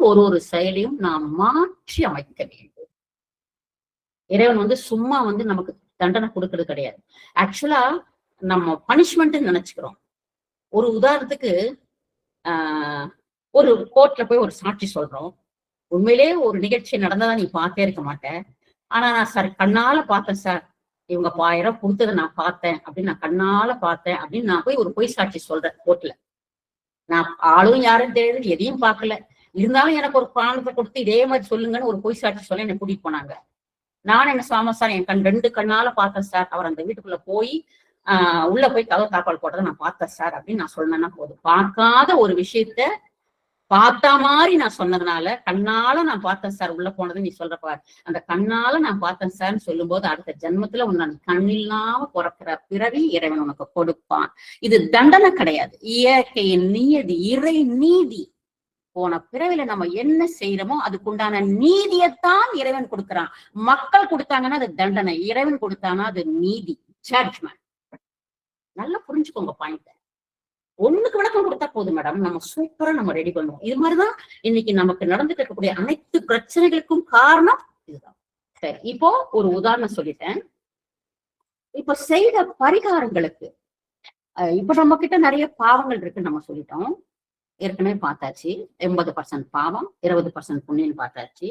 ஒரு செயலையும் நாம் மாற்றி அமைக்க வேண்டும். இறைவன் சும்மா நமக்கு தண்டனை கொடுக்கறது கிடையாது. ஆக்சுவலா நம்ம பனிஷ்மெண்ட் நினைச்சுக்கிறோம். ஒரு உதாரணத்துக்கு ஒரு கோர்ட்ல போய் ஒரு சாட்சி சொல்றோம். உண்மையிலே ஒரு நிகழ்ச்சி நடந்ததா நீ பார்த்தே இருக்க மாட்டேன். ஆனா நான் சார் கண்ணால பார்த்தேன் சார், இவங்க 1000 கொடுத்ததை நான் பார்த்தேன் அப்படின்னு, நான் கண்ணால பார்த்தேன் அப்படின்னு நான் போய் ஒரு பொய் சாட்சி சொல்றேன் கோர்ட்ல. நான் ஆளும் யாரும் தெரியாது, எதையும் பார்க்கல. இருந்தாலும் எனக்கு ஒரு பணத்தை கொடுத்து இதே மாதிரி சொல்லுங்கன்னு ஒரு பொய் சாட்சி சொல்ல என்ன கூட்டிட்டு போனாங்க. நானும் என்ன சொல்லாம சார், என் 2 கண்ணால பார்த்தேன் சார், அவர் அந்த வீட்டுக்குள்ள போய் உள்ள போய் கதவு தாப்பால் போட்டதை நான் பார்த்தேன் சார் அப்படின்னு நான் சொன்னேன்னா போதும். பார்க்காத ஒரு விஷயத்த பார்த்தா மாதிரி நான் சொன்னதுனால, கண்ணால நான் பார்த்தேன் சார் உள்ள போனது நீ சொல்றப்ப, அந்த கண்ணால நான் பார்த்தேன் சார்ன்னு சொல்லும் போது அடுத்த ஜென்மத்துல உன்னை கண்ணில்லாம பிறக்கிற பிறவி இறைவன் உனக்கு கொடுப்பான். இது தண்டனை கிடையாது, இயற்கையின் நியதி, இறை நீதி. போன பிறவில நம்ம என்ன செய்யறோமோ அதுக்குண்டான நீதியைத்தான் இறைவன் கொடுக்கிறான். மக்கள் கொடுத்தாங்கன்னா அது தண்டனை, இறைவன் கொடுத்தானா அது நீதி, ஜட்ஜ்மெண்ட். நல்லா புரிஞ்சுக்கோங்க பாயிண்ட். ஒண்ணுக்கு விளக்கம் கொடுத்தா போதும் மேடம், நம்ம சூப்பரா நம்ம ரெடி பண்ணுவோம். இது மாதிரிதான் இன்னைக்கு நமக்கு நடந்துட்டு இருக்கக்கூடிய அனைத்து பிரச்சனைகளுக்கும் காரணம் இதுதான். சரி, இப்போ ஒரு உதாரணம் சொல்லிட்டேன். இப்ப செய்த பரிகாரங்களுக்கு இப்ப நம்ம கிட்ட நிறைய பாவங்கள் இருக்குன்னு நம்ம சொல்லிட்டோம், ஏற்கனவே பார்த்தாச்சு. 80% பாவம், 20% புண்ணியம் பார்த்தாச்சு.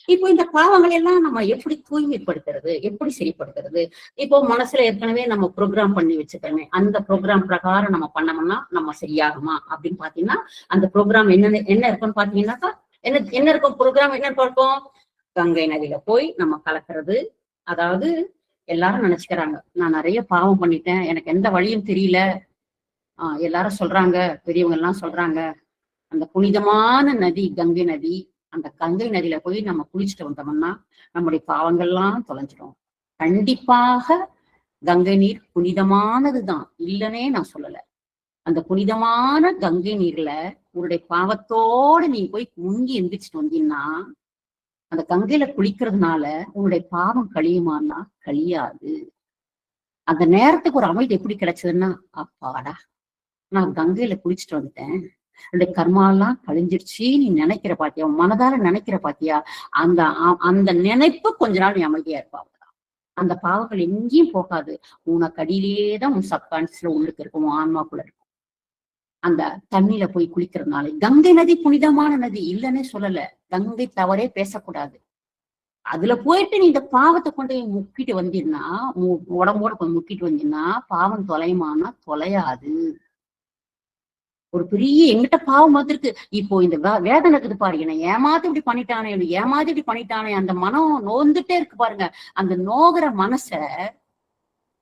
இப்போ இந்த பாவங்கள் எல்லாம் நம்ம எப்படி தூய்மைப்படுத்துறது, எப்படி சரிப்படுத்துறது? இப்போ மனசுல ஏற்கனவே நம்ம ப்ரோக்ராம் பண்ணி வச்சுக்கிறோமே, அந்த ப்ரோக்ராம் பிரகாரம் நம்ம பண்ணோம்னா நம்ம சரியாகுமா அப்படின்னு பாத்தீங்கன்னா, அந்த ப்ரோக்ராம் என்ன இருக்குன்னு பாத்தீங்கன்னாக்கா, என்ன இருக்கும் ப்ரோக்ராம்? என்ன இருக்கும்? கங்கை நதியில போய் நம்ம கலக்கிறது. அதாவது எல்லாரும் நினைச்சுக்கிறாங்க, நான் நிறைய பாவம் பண்ணிட்டேன், எனக்கு எந்த வழியும் தெரியல. எல்லாரும் சொல்றாங்க, பெரியவங்க எல்லாம் சொல்றாங்க, அந்த புனிதமான நதி கங்கை நதி, அந்த கங்கை நதியில போய் நம்ம குளிச்சுட்டு வந்தோம்னா நம்முடைய பாவங்கள்லாம் தொலைஞ்சிடும். கண்டிப்பாக கங்கை நீர் புனிதமானதுதான், இல்லைன்னே நான் சொல்லல. அந்த புனிதமான கங்கை நீர்ல உன்னுடைய பாவத்தோட நீ போய் முங்கி எந்திரிச்சிட்டு வந்தீங்கன்னா, அந்த கங்கையில குளிக்கிறதுனால உன்னுடைய பாவம் கழியுமான்னா கழியாது. அந்த நேரத்துக்கு ஒரு அமைதி எப்படி கிடைச்சதுன்னா, அப்பாடா நான் கங்கையில குளிச்சுட்டு வந்துட்டேன், என்னுடைய கர்மாலாம் கழிஞ்சிருச்சு நீ நினைக்கிற பாத்தியா, மனதால நினைக்கிற பாத்தியா, அந்த நினைப்பு கொஞ்ச நாள் நீ அமைதியா இருப்பாங்க. அந்த பாவங்கள் எங்கேயும் போகாது, உனக்கு அடியிலேயேதான் உன் சப்கான்சியஸ்ல உள்ளுக்கு இருக்கும், உன் ஆன்மாக்குள்ள இருக்கும். அந்த தண்ணியில போய் குளிக்கிறதுனால, கங்கை நதி புனிதமான நதி இல்லைன்னே சொல்லல, கங்கை தவறே பேசக்கூடாது. அதுல போயிட்டு நீ இந்த பாவத்தை கொண்டு முக்கிட்டு வந்தீங்கன்னா, உடம்போட போய் முக்கிட்டு வந்தீங்கன்னா பாவம் தொலையுமானா தொலையாது. ஒரு பெரிய எங்கிட்ட பாவம் வந்துருக்கு, இப்போ இந்த வேதனை இருக்குது பாருங்க, நான் ஏமாத்தி இப்படி பண்ணிட்டானே, அந்த மனம் நோந்துட்டே இருக்கு பாருங்க. அந்த நோகிற மனச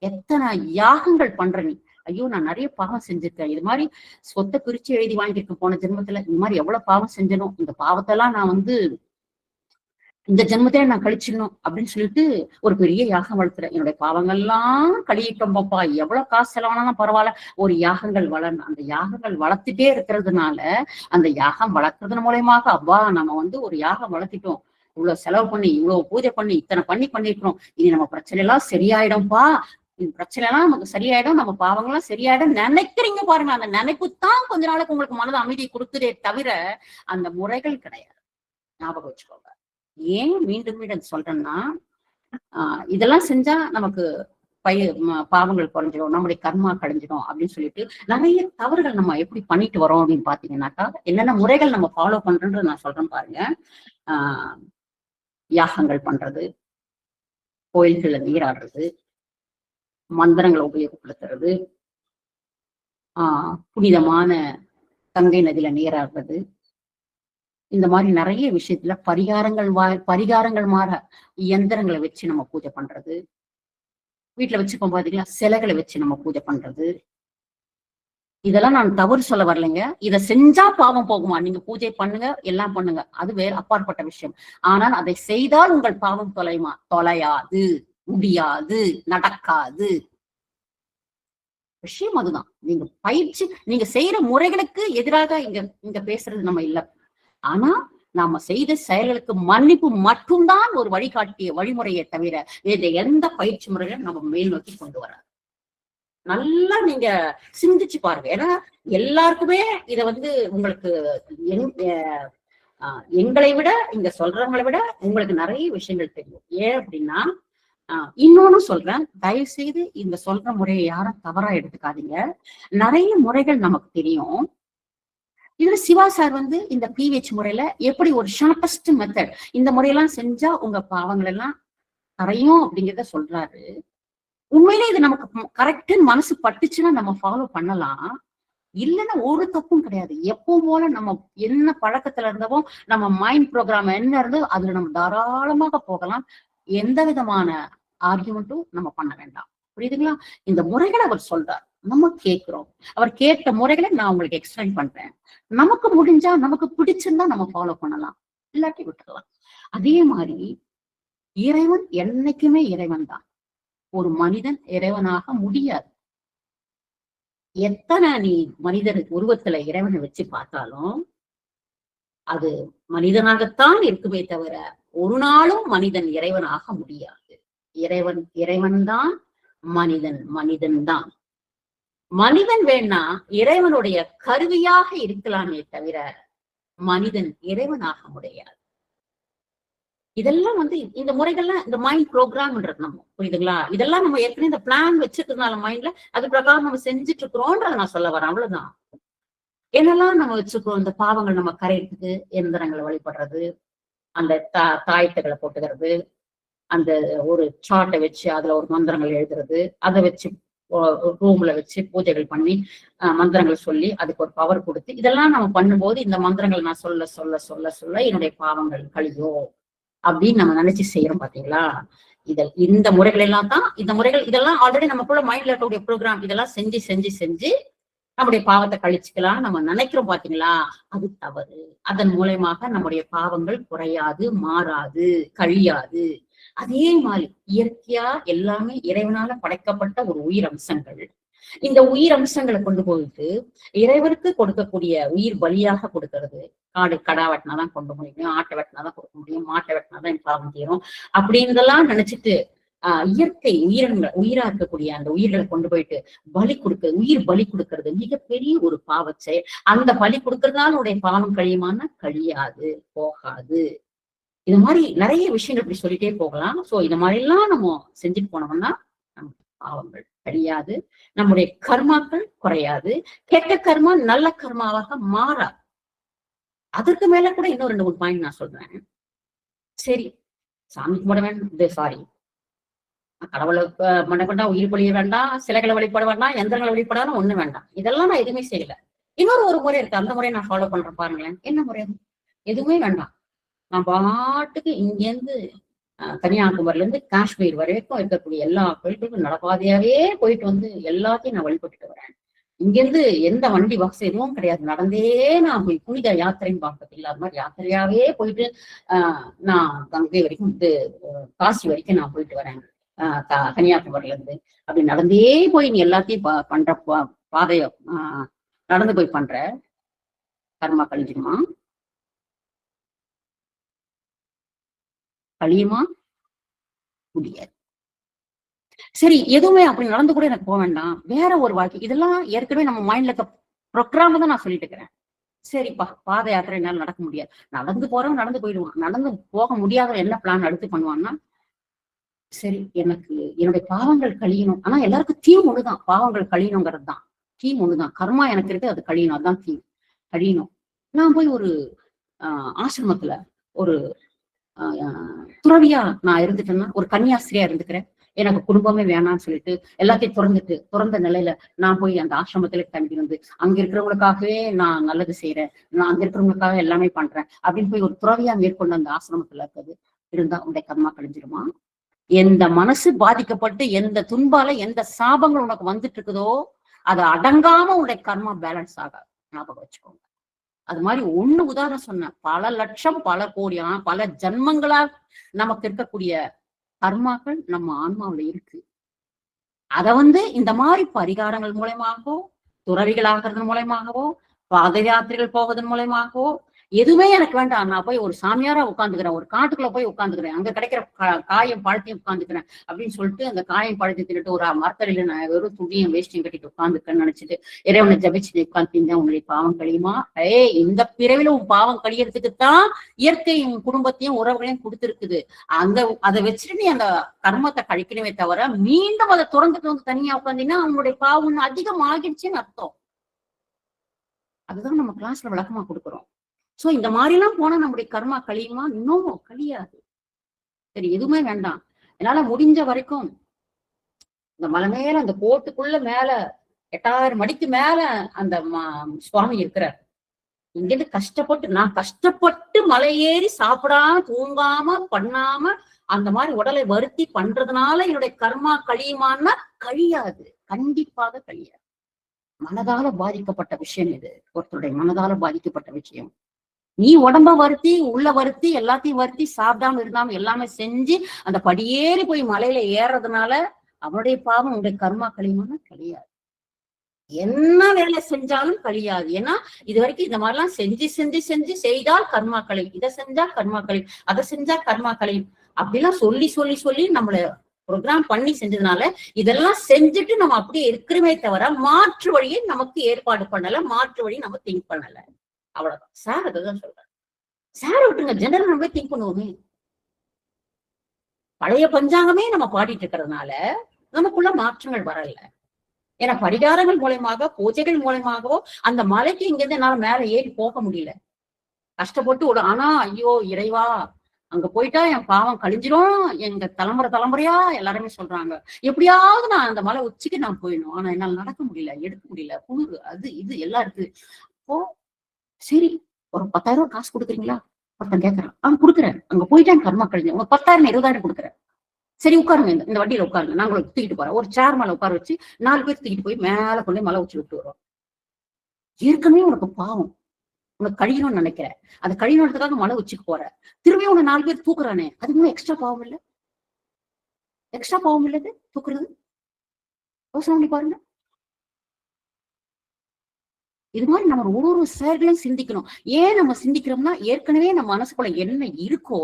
எத்தனை யாகங்கள் பண்ற நீ. ஐயோ நான் நிறைய பாவம் செஞ்சிருக்கேன், இது மாதிரி சொத்தை பிரிச்சு எழுதி வாங்கியிருக்கேன் போன ஜென்மத்துல, இந்த மாதிரி எவ்வளவு பாவம் செஞ்சனும், இந்த பாவத்தெல்லாம் நான் இந்த ஜென்மத்திலே நான் கழிச்சிடணும் அப்படின்னு சொல்லிட்டு ஒரு பெரிய யாகம் வளர்த்துறேன். என்னுடைய பாவங்கள்லாம் கழியிட்டோம் பாப்பா, எவ்வளவு காசு செலவானாலும் பரவாயில்ல, ஒரு யாகங்கள் வளரணும். அந்த யாகங்கள் வளர்த்துட்டே இருக்கிறதுனால, அந்த யாகம் வளர்க்கறதன் மூலயமாக அவ்வா நம்ம ஒரு யாகம் வளர்த்திட்டோம், இவ்வளவு செலவு பண்ணி, இவ்வளவு பூஜை பண்ணி, இத்தனை பண்ணிக்கிறோம், இனி நம்ம பிரச்சனை எல்லாம் சரியாயிடும்பா, இந்த பிரச்சனை எல்லாம் நமக்கு சரியாயிடும், நம்ம பாவங்கள்லாம் சரியாயிடும் நினைக்கிறீங்க பாருங்க. அந்த நினைப்பு தான் கொஞ்ச நாளுக்கு உங்களுக்கு மனது அமைதியை கொடுக்குதே தவிர அந்த முறைகள் கிடையாது. ஞாபகம் வச்சுக்கோங்க. ஏன் மீண்டும் மீண்டும் சொல்றேன்னா, இதெல்லாம் செஞ்சா நமக்கு பாவங்கள் குறைஞ்சிடும், நம்முடைய கர்மா கழிஞ்சிடும் அப்படின்னு சொல்லிட்டு நிறைய தவறுகள் நம்ம எப்படி பண்ணிட்டு வரோம் அப்படின்னு பாத்தீங்கன்னாக்கா, என்னென்ன முறைகள் நம்ம ஃபாலோ பண்றோன்றது நான் சொல்றேன் பாருங்க. யாகங்கள் பண்றது, கோயில்கள்ல நீராடுறது, மந்திரங்களை உபயோகப்படுத்துறது, புனிதமான கங்கை நதியில நீராடுறது, இந்த மாதிரி நிறைய விஷயத்துல பரிகாரங்கள் மாற இயந்திரங்களை வச்சு நம்ம பூஜை பண்றது, வீட்டுல வச்சுப்போம் பாத்தீங்களா சிலைகளை வச்சு நம்ம பூஜை பண்றது, இதெல்லாம் நான் தவறு சொல்ல வரலைங்க. இதை செஞ்சா பாவம் போகுமா, நீங்க பூஜை பண்ணுங்க, எல்லாம் பண்ணுங்க, அது வேற அப்பாற்பட்ட விஷயம். ஆனால் அதை செய்தால் உங்கள் பாவம் தொலையுமா? தொலையாது, முடியாது, நடக்காது. விஷயம் அதுதான். நீங்க பயிற்சி, நீங்க செய்யற முறைகளுக்கு எதிராக இங்க பேசுறது நம்ம இல்ல. ஆனா நாம செய்த செயல்களுக்கு மன்னிப்பு மட்டும்தான் ஒரு வழிகாட்டிய வழிமுறையை தவிர வேற எந்த பயிற்சி முறைகளும் நம்ம மேல் நோக்கி கொண்டு வராது. நல்லா நீங்க சிந்திச்சு பாருங்க. ஏன்னா எல்லாருக்குமே இத உங்களுக்கு எங்களை விட இங்க சொல்றவங்களை விட உங்களுக்கு நிறைய விஷயங்கள் தெரியும். ஏன் அப்படின்னா இன்னொன்னு சொல்றேன், தயவு செய்து இந்த சொல்ற முறையை யாரும் தவறா எடுத்துக்காதீங்க. நிறைய முறைகள் நமக்கு தெரியும். இதுல சிவா சார் வந்து இந்த PH முறையில எப்படி ஒரு ஷார்டஸ்ட் மெத்தட், இந்த முறையெல்லாம் செஞ்சா உங்க பாவங்கள் எல்லாம் கரையும் அப்படிங்கிறத சொல்றாரு. உண்மையிலே இது நமக்கு கரெக்ட்னு மனசு பட்டுச்சுன்னா நம்ம ஃபாலோ பண்ணலாம். இல்லைன்னா ஒரு தப்பும் கிடையாது. எப்பவும் போல நம்ம என்ன பழக்கத்துல இருந்தவோ, நம்ம மைண்ட் ப்ரோக்ராம் என்ன இருந்தோ அதுல நம்ம தாராளமாக போகலாம். எந்த விதமான ஆர்கியூமெண்ட்டும் நம்ம பண்ண வேண்டாம். புரியுதுங்களா? இந்த முறைகளை அவர் சொல்றார், நம்ம கேட்கிறோம். அவர் கேட்ட முறைகளை நான் உங்களுக்கு எக்ஸ்பிளைன் பண்றேன். நமக்கு முடிஞ்சா, நமக்கு பிடிச்சிருந்தா நம்ம ஃபாலோ பண்ணலாம், இல்லாட்டி விட்டுறலாம். அதே மாதிரி இறைவன் என்னைக்குமே இறைவன் தான். ஒரு மனிதன் இறைவனாக முடியாது. எத்தனை நீ மனிதர் உருவத்துல இறைவனை வச்சு பார்த்தாலும் அது மனிதனாகத்தான் இருக்குமே தவிர ஒரு நாளும் மனிதன் இறைவனாக முடியாது. இறைவன் தான், மனிதன் மனிதன் தான். மனிதன் வேணா இறைவனுடைய கருவியாக இருக்கலாமே தவிர மனிதன் இறைவனாக முடியாது. இதெல்லாம் வந்து இந்த முறைகள்லாம் இந்த மைண்ட் ப்ரோக்ராம்ன்றது நம்ம, புரியுதுங்களா? இதெல்லாம் நம்ம ஏற்கனவே இந்த பிளான் வச்சிருக்கிறதுனால மைண்ட்ல அது பிரகாரம் நம்ம செஞ்சுட்டு இருக்கிறோம்ன்றத நான் சொல்ல வரேன், அவ்வளவுதான். என்னெல்லாம் நம்ம வச்சுக்கிறோம், இந்த பாவங்கள் நம்ம கரையத்துக்கு எந்திரங்களை வழிபடுறது, அந்த தாயத்துகளை போட்டுக்கிறது, அந்த ஒரு சார்ட்டை வச்சு அதுல ஒரு மந்திரங்கள் எழுதுறது, அதை வச்சு ரூம்ல வச்சு பூஜைகள் பண்ணி மந்திரங்கள் சொல்லி அதுக்கு ஒரு பவர் கொடுத்து இதெல்லாம் நம்ம பண்ணும்போது இந்த மந்திரங்கள் நான் சொல்ல சொல்ல சொல்ல சொல்ல என்னுடைய பாவங்கள் கழியும் அப்படின்னு நம்ம நினைச்சு செய்யறோம். பாத்தீங்களா? இந்த முறைகள் எல்லாம் தான், இந்த முறைகள் இதெல்லாம் ஆல்ரெடி நமக்குள்ள மைண்ட்ல இருக்கக்கூடிய ப்ரோக்ராம். இதெல்லாம் செஞ்சு செஞ்சு செஞ்சு நம்முடைய பாவத்தை கழிச்சுக்கலாம் நம்ம நினைக்கிறோம். பாத்தீங்களா? அது தவறு. அதன் மூலமாக நம்முடைய பாவங்கள் குறையாது, மாறாது, கழியாது. அதே மாதிரி இயற்கையா எல்லாமே இறைவனால படைக்கப்பட்ட ஒரு உயிர் அம்சங்கள். இந்த உயிர் அம்சங்களை கொண்டு போயிட்டு இறைவனுக்கு கொடுக்கக்கூடிய உயிர் பலியாக கொடுக்கறது. கடா வெட்டினாதான் கொண்டு முடியும், ஆட்டை வெட்டினாதான் கொடுக்க முடியும், மாட்டை வெட்டினாதான் என் பாவம் தீரும் அப்படின்றதெல்லாம் நினைச்சிட்டு இயற்கை உயிரா இருக்கக்கூடிய அந்த உயிர்களை கொண்டு போயிட்டு பலி கொடுக்க, உயிர் பலி கொடுக்கறது மிகப்பெரிய ஒரு பாவச்சை. அந்த பலி கொடுக்கறதுனால உடைய பாவம் கழியுமானா கழியாது, போகாது. இது மாதிரி நிறைய விஷயங்கள் இப்படி சொல்லிட்டே போகலாம். சோ இந்த மாதிரி எல்லாம் நம்ம செஞ்சுட்டு போனோம்னா நம்ம பாவங்கள் கழியாது, நம்முடைய கர்மாக்கள் குறையாது, கெட்ட கர்மா நல்ல கர்மாவாக மாறாது. அதற்கு மேல கூட இன்னும் 2-3 பாயிண்ட் நான் சொல்றேன். சரி, சாமி கும்பிட வேண்டாம், சாரி கடவுளை மண்டா, உயிர் பலிய வேண்டாம், சிலைகளை வழிபட வேண்டாம், எந்திரங்களை வழிபடாலும் ஒண்ணு வேண்டாம், இதெல்லாம் நான் எதுவுமே செய்யல. ஒரு முறை இருக்கு, அந்த முறையை நான் ஃபாலோ பண்றேன். பாருங்களேன், என்ன முறை? எதுவுமே வேண்டாம். நான் பாட்டுக்கு இங்கேருந்து கன்னியாகுமரியில இருந்து காஷ்மீர் வரைக்கும் இருக்கக்கூடிய எல்லா கோயில்களுக்கும் நடப்பாதையாவே போயிட்டு வந்து எல்லாத்தையும் நான் வழிபட்டுட்டு வரேன். இங்கிருந்து எந்த வண்டி பஸ் எதுவும் கிடையாது, நடந்தே நான் போய் புனித யாத்திரைன்னு பார்க்கறது இல்லை. அது மாதிரி யாத்திரையாவே போயிட்டு நான் கங்கை வரைக்கும் காசி வரைக்கும் நான் போயிட்டு வரேன். கன்னியாகுமரியில இருந்து அப்படி நடந்தே போய் நீ எல்லாத்தையும் பண்ற பாதைய நடந்து போய் பண்ற கர்மா கழிஞ்சுமா? கழியுமா? முடியாது. சரி, எதுவுமே அப்படி நடந்து கூட எனக்கு போக வேண்டாம், வேற ஒரு வாழ்க்கை. இதெல்லாம் ஏற்கனவே நம்ம மைண்ட்ல இருக்க ப்ரோக்ராம் தான் நான் சொல்லிட்டு இருக்கிறேன். சரிப்பா, பாத யாத்திரை என்னால நடக்க முடியாது, நடந்து போறவன் நடந்து போயிடுவான். நடந்து போக முடியாத என்ன பிளான் அடுத்து பண்ணுவான்னா, சரி எனக்கு என்னுடைய பாவங்கள் கழியணும். ஆனா எல்லாருக்கும் தீம் ஒண்ணுதான், பாவங்கள் கழியணுங்கிறது தான் தீம் ஒண்ணுதான். கர்மா எனக்கு இருக்கு, அது கழியணும், அதுதான் தீம், கழியணும். நான் போய் ஒரு ஆசிரமத்துல ஒரு துறவியா நான் இருந்துட்டேன்னா, ஒரு கன்னியாஸ்திரியா இருந்துக்கிறேன், எனக்கு குடும்பமே வேணாம்னு சொல்லிட்டு எல்லாத்தையும் துறந்த நிலையில நான் போய் அந்த ஆசிரமத்துல தங்கி வந்து அங்க இருக்கிறவங்களுக்காகவே நான் நல்லது செய்யறேன், நான் அங்க இருக்கிறவங்களுக்காக எல்லாமே பண்றேன் அப்படின்னு போய் ஒரு துறவியா மேற்கொண்டு அந்த ஆசிரமத்துல இருக்கிறது இருந்தா உடைய கர்மா கழிஞ்சிருமா? எந்த மனசு பாதிக்கப்பட்டு எந்த துன்பால எந்த சாபங்கள் உனக்கு வந்துட்டு இருக்குதோ அதை அடங்காம உடைய கர்மா பேலன்ஸ் ஆகாது, ஞாபகம் வச்சுக்கோங்க. அது மாதிரி ஒண்ணு உதாரணம் சொன்னேன், பல லட்சம் பல கோடி பல ஜன்மங்களா நமக்கு இருக்கக்கூடிய கர்மாக்கள் நம்ம ஆன்மாவில இருக்கு. அத இந்த மாதிரி பரிகாரங்கள் மூலமாகவோ, துறவிகள் ஆகிறது மூலமாகவோ, பாத யாத்திரைகள் போவதன் மூலமாகவோ, எதுவுமே எனக்கு வேண்டாம், நான் போய் ஒரு சாமியாரா உட்காந்துக்கிறேன், ஒரு காட்டுக்குள்ள போய் உட்காந்துக்கிறேன், அங்க கிடைக்கிற காயம் பழத்தையும் உட்காந்துக்கிறேன் அப்படின்னு சொல்லிட்டு அந்த காயம் பழத்தை தின்னுட்டு ஒரு மரத்தடியில நான் வெறும் துணியும் வேஷ்டியும் கட்டிட்டு உட்காந்துக்கிறேன்னு நினைச்சிட்டு இறைவனை ஜபிச்சு உட்காந்துட்டீங்க, உங்களுடைய பாவம் கழியுமா? இந்த பிறவில உன் பாவம் கழியறதுக்குத்தான் இயற்கையும் குடும்பத்தையும் உறவுகளையும் கொடுத்துருக்குது. அதை வச்சுட்டு நீ அந்த கர்மத்தை கழிக்கணுமே தவிர மீண்டும் அதை துறந்துட்டு வந்து தனியா உட்காந்தீங்கன்னா அவங்களுடைய பாவம் அதிகம் ஆகிடுச்சுன்னு அர்த்தம். அதுதான் நம்ம கிளாஸ்ல விளக்கமா கொடுக்குறோம். சோ இந்த மாதிரி எல்லாம் போனா நம்முடைய கர்மா கழியுமா? இன்னும் கழியாது. சரி, எதுவுமே வேண்டாம். என்னால முடிஞ்ச வரைக்கும் இந்த மலை மேல அந்த கோட்டுக்குள்ள மேல 8000 அடிக்கு மேல அந்த சுவாமி இருக்கிறார். இங்கிருந்து நான் கஷ்டப்பட்டு மலை ஏறி சாப்பிடாம தூங்காம பண்ணாம அந்த மாதிரி உடலை வருத்தி பண்றதுனால என்னுடைய கர்மா கழியுமான்னா கழியாது, கண்டிப்பாக கழியாது. மனதால பாதிக்கப்பட்ட விஷயம் இது, ஒருத்தருடைய மனதால பாதிக்கப்பட்ட விஷயம். நீ உடம்ப வருத்தி உள்ள வருத்தி எல்லாத்தையும் வருத்தி சாப்பிடாம இருந்தாம எல்லாமே செஞ்சு அந்த படியேறி போய் மலையில ஏறதுனால அவனுடைய பாவம் உடைய கர்மா கழியுமான்னா கழியாது. என்ன வேலை செஞ்சாலும் கழியாது. ஏன்னா இது வரைக்கும் இந்த மாதிரிலாம் செஞ்சு செஞ்சு செஞ்சு செய்தால் கர்மா கழியும், இதை செஞ்சா கர்மா கழியும், அதை செஞ்சா கர்மா கழியும் அப்படிலாம் சொல்லி சொல்லி சொல்லி நம்மள ப்ரோக்ராம் பண்ணி செஞ்சதுனால இதெல்லாம் செஞ்சுட்டு நம்ம அப்படியே இருக்கிறமே தவிர மாற்று வழியை நமக்கு ஏற்பாடு பண்ணல, மாற்று வழி நம்ம திங்க் பண்ணல. அவ்வளவுதான் சார், அதுதான் சொல்றேன். சார் விட்டுங்க, ஜெனரல் நம்ம திங்க் பண்ணுவோமே. பழைய பஞ்சாங்கமே நம்ம பாடிட்டு இருக்கிறதுனால நமக்குள்ள மாற்றங்கள் வரல. ஏன்னா பரிகாரங்கள் மூலயமாக பூஜைகள் மூலயமாகவோ அந்த மலைக்கு இங்கிருந்து என்னால மேல ஏறி போக முடியல, கஷ்டப்பட்டு ஆனா ஐயோ இறைவா அங்க போயிட்டா என் பாவம் கழிஞ்சிரும், எங்க தலைமுறையா எல்லாருமே சொல்றாங்க, எப்படியாவது நான் அந்த மலை உச்சிக்கு நான் போயிடணும். ஆனா என்னால நடக்க முடியல, எடுக்க முடியல, குளிர் அது இது எல்லாம் இருக்கு. அப்போ சரி ஒரு 10,000 காசு கொடுக்குறீங்களா ஒருத்தன் கேட்கறான். கொடுக்குறேன். அங்க போயிட்டேன் கர்மா கழிஞ்சு உங்க 10,000 20,000 கொடுக்குறேன். சரி உட்காருங்க, இந்த வண்டியில உட்காருங்க, நாங்க தூக்கிட்டு போறோம். ஒரு சேர் மேல உட்கார வச்சு 4 பேர் தூக்கிட்டு போய் மேல கொண்டு மலை உச்சி விட்டு வருவோம். ஏற்கனவே உனக்கு பாவம், உனக்கு கழியணும்னு நினைக்கிறேன், அது கழியணுன்றதுக்காக மலை உச்சிக்கு போற, திரும்பியும் உன்னை 4 பேர் தூக்குறானே, அது இன்னும் எக்ஸ்ட்ரா பாவம் இல்ல? எக்ஸ்ட்ரா பாவம் இல்லது தூக்குறது? யோசனை பண்ணி பாருங்க. இது மாதிரி நம்ம ஒரு செயல்களையும் சிந்திக்கணும். ஏன் நம்ம சிந்திக்கிறோம்னா ஏற்கனவே நம்ம மனசுக்குள்ள என்ன இருக்கோ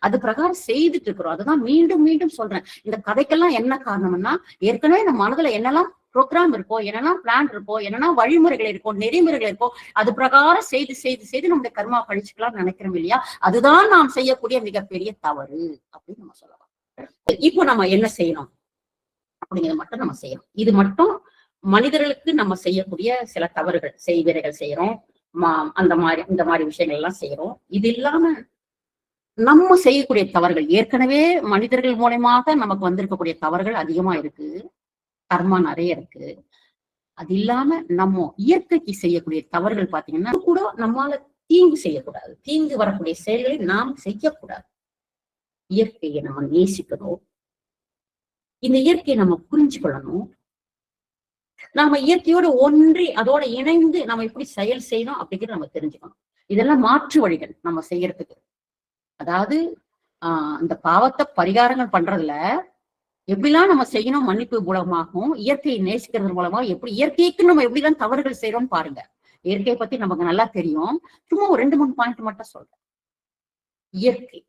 அது பிரகாரம் செய்துட்டு இருக்கிறோம். அதுதான் மீண்டும் மீண்டும் சொல்றேன். இந்த கதைக்கெல்லாம் என்ன காரணம்னா ஏற்கனவே நம்ம மனதுல என்னெல்லாம் ப்ரோக்ராம் இருக்கோ, என்னெல்லாம் பிளான் இருக்கோ, என்னெல்லாம் வழிமுறைகள் இருக்கோ, நெறிமுறைகள் இருக்கோ, அது பிரகாரம் செய்து செய்து செய்து நம்முடைய கர்மா கழிச்சுக்கலாம் நினைக்கிறோம் இல்லையா? அதுதான் நாம் செய்யக்கூடிய மிகப்பெரிய தவறு அப்படின்னு நம்ம சொல்லலாம். இப்போ நம்ம என்ன செய்யணும் அப்படிங்கிறத மட்டும் நம்ம செய்யணும். இது மட்டும் மனிதர்களுக்கு நம்ம செய்யக்கூடிய சில தவறுகள், செய்வினைகள் செய்யறோம், இந்த மாதிரி விஷயங்கள் எல்லாம் செய்யறோம். இது இல்லாம நம்ம செய்யக்கூடிய தவறுகள், ஏற்கனவே மனிதர்கள் மூலமாக நமக்கு வந்திருக்கக்கூடிய தவறுகள் அதிகமா இருக்கு, கர்மா நிறைய இருக்கு. அது இல்லாம நம்ம இயற்கைக்கு செய்யக்கூடிய தவறுகள் பாத்தீங்கன்னா கூட நம்மால தீங்கு செய்யக்கூடாது, தீங்கு வரக்கூடிய செயல்களை நாம் செய்யக்கூடாது. இயற்கையை நம்ம நேசிக்கணும், இந்த இயற்கையை நம்ம புரிஞ்சுக்கொள்ளணும், நாம இயற்கையோடு ஒன்றி அதோட இணைந்து நம்ம எப்படி செயல் செய்யணும் அப்படிங்கிறது நம்ம தெரிஞ்சுக்கணும். இதெல்லாம் மாற்று வழிகள் நம்ம செய்யறதுக்கு. அதாவது அந்த பாவத்தை பரிகாரங்கள் பண்றதுல எப்படிலாம் நம்ம செய்யணும், மன்னிப்பு மூலமாகவும் இயற்கையை நேசிக்கிறது மூலமா எப்படி இயற்கைக்கு நம்ம எப்படிலாம் தவறுகள் செய்யறோம்னு பாருங்க. இயற்கையை பத்தி நமக்கு நல்லா தெரியும், சும்மா ஒரு 2-3 பாயிண்ட் மட்டும் சொல்றேன். இயற்கை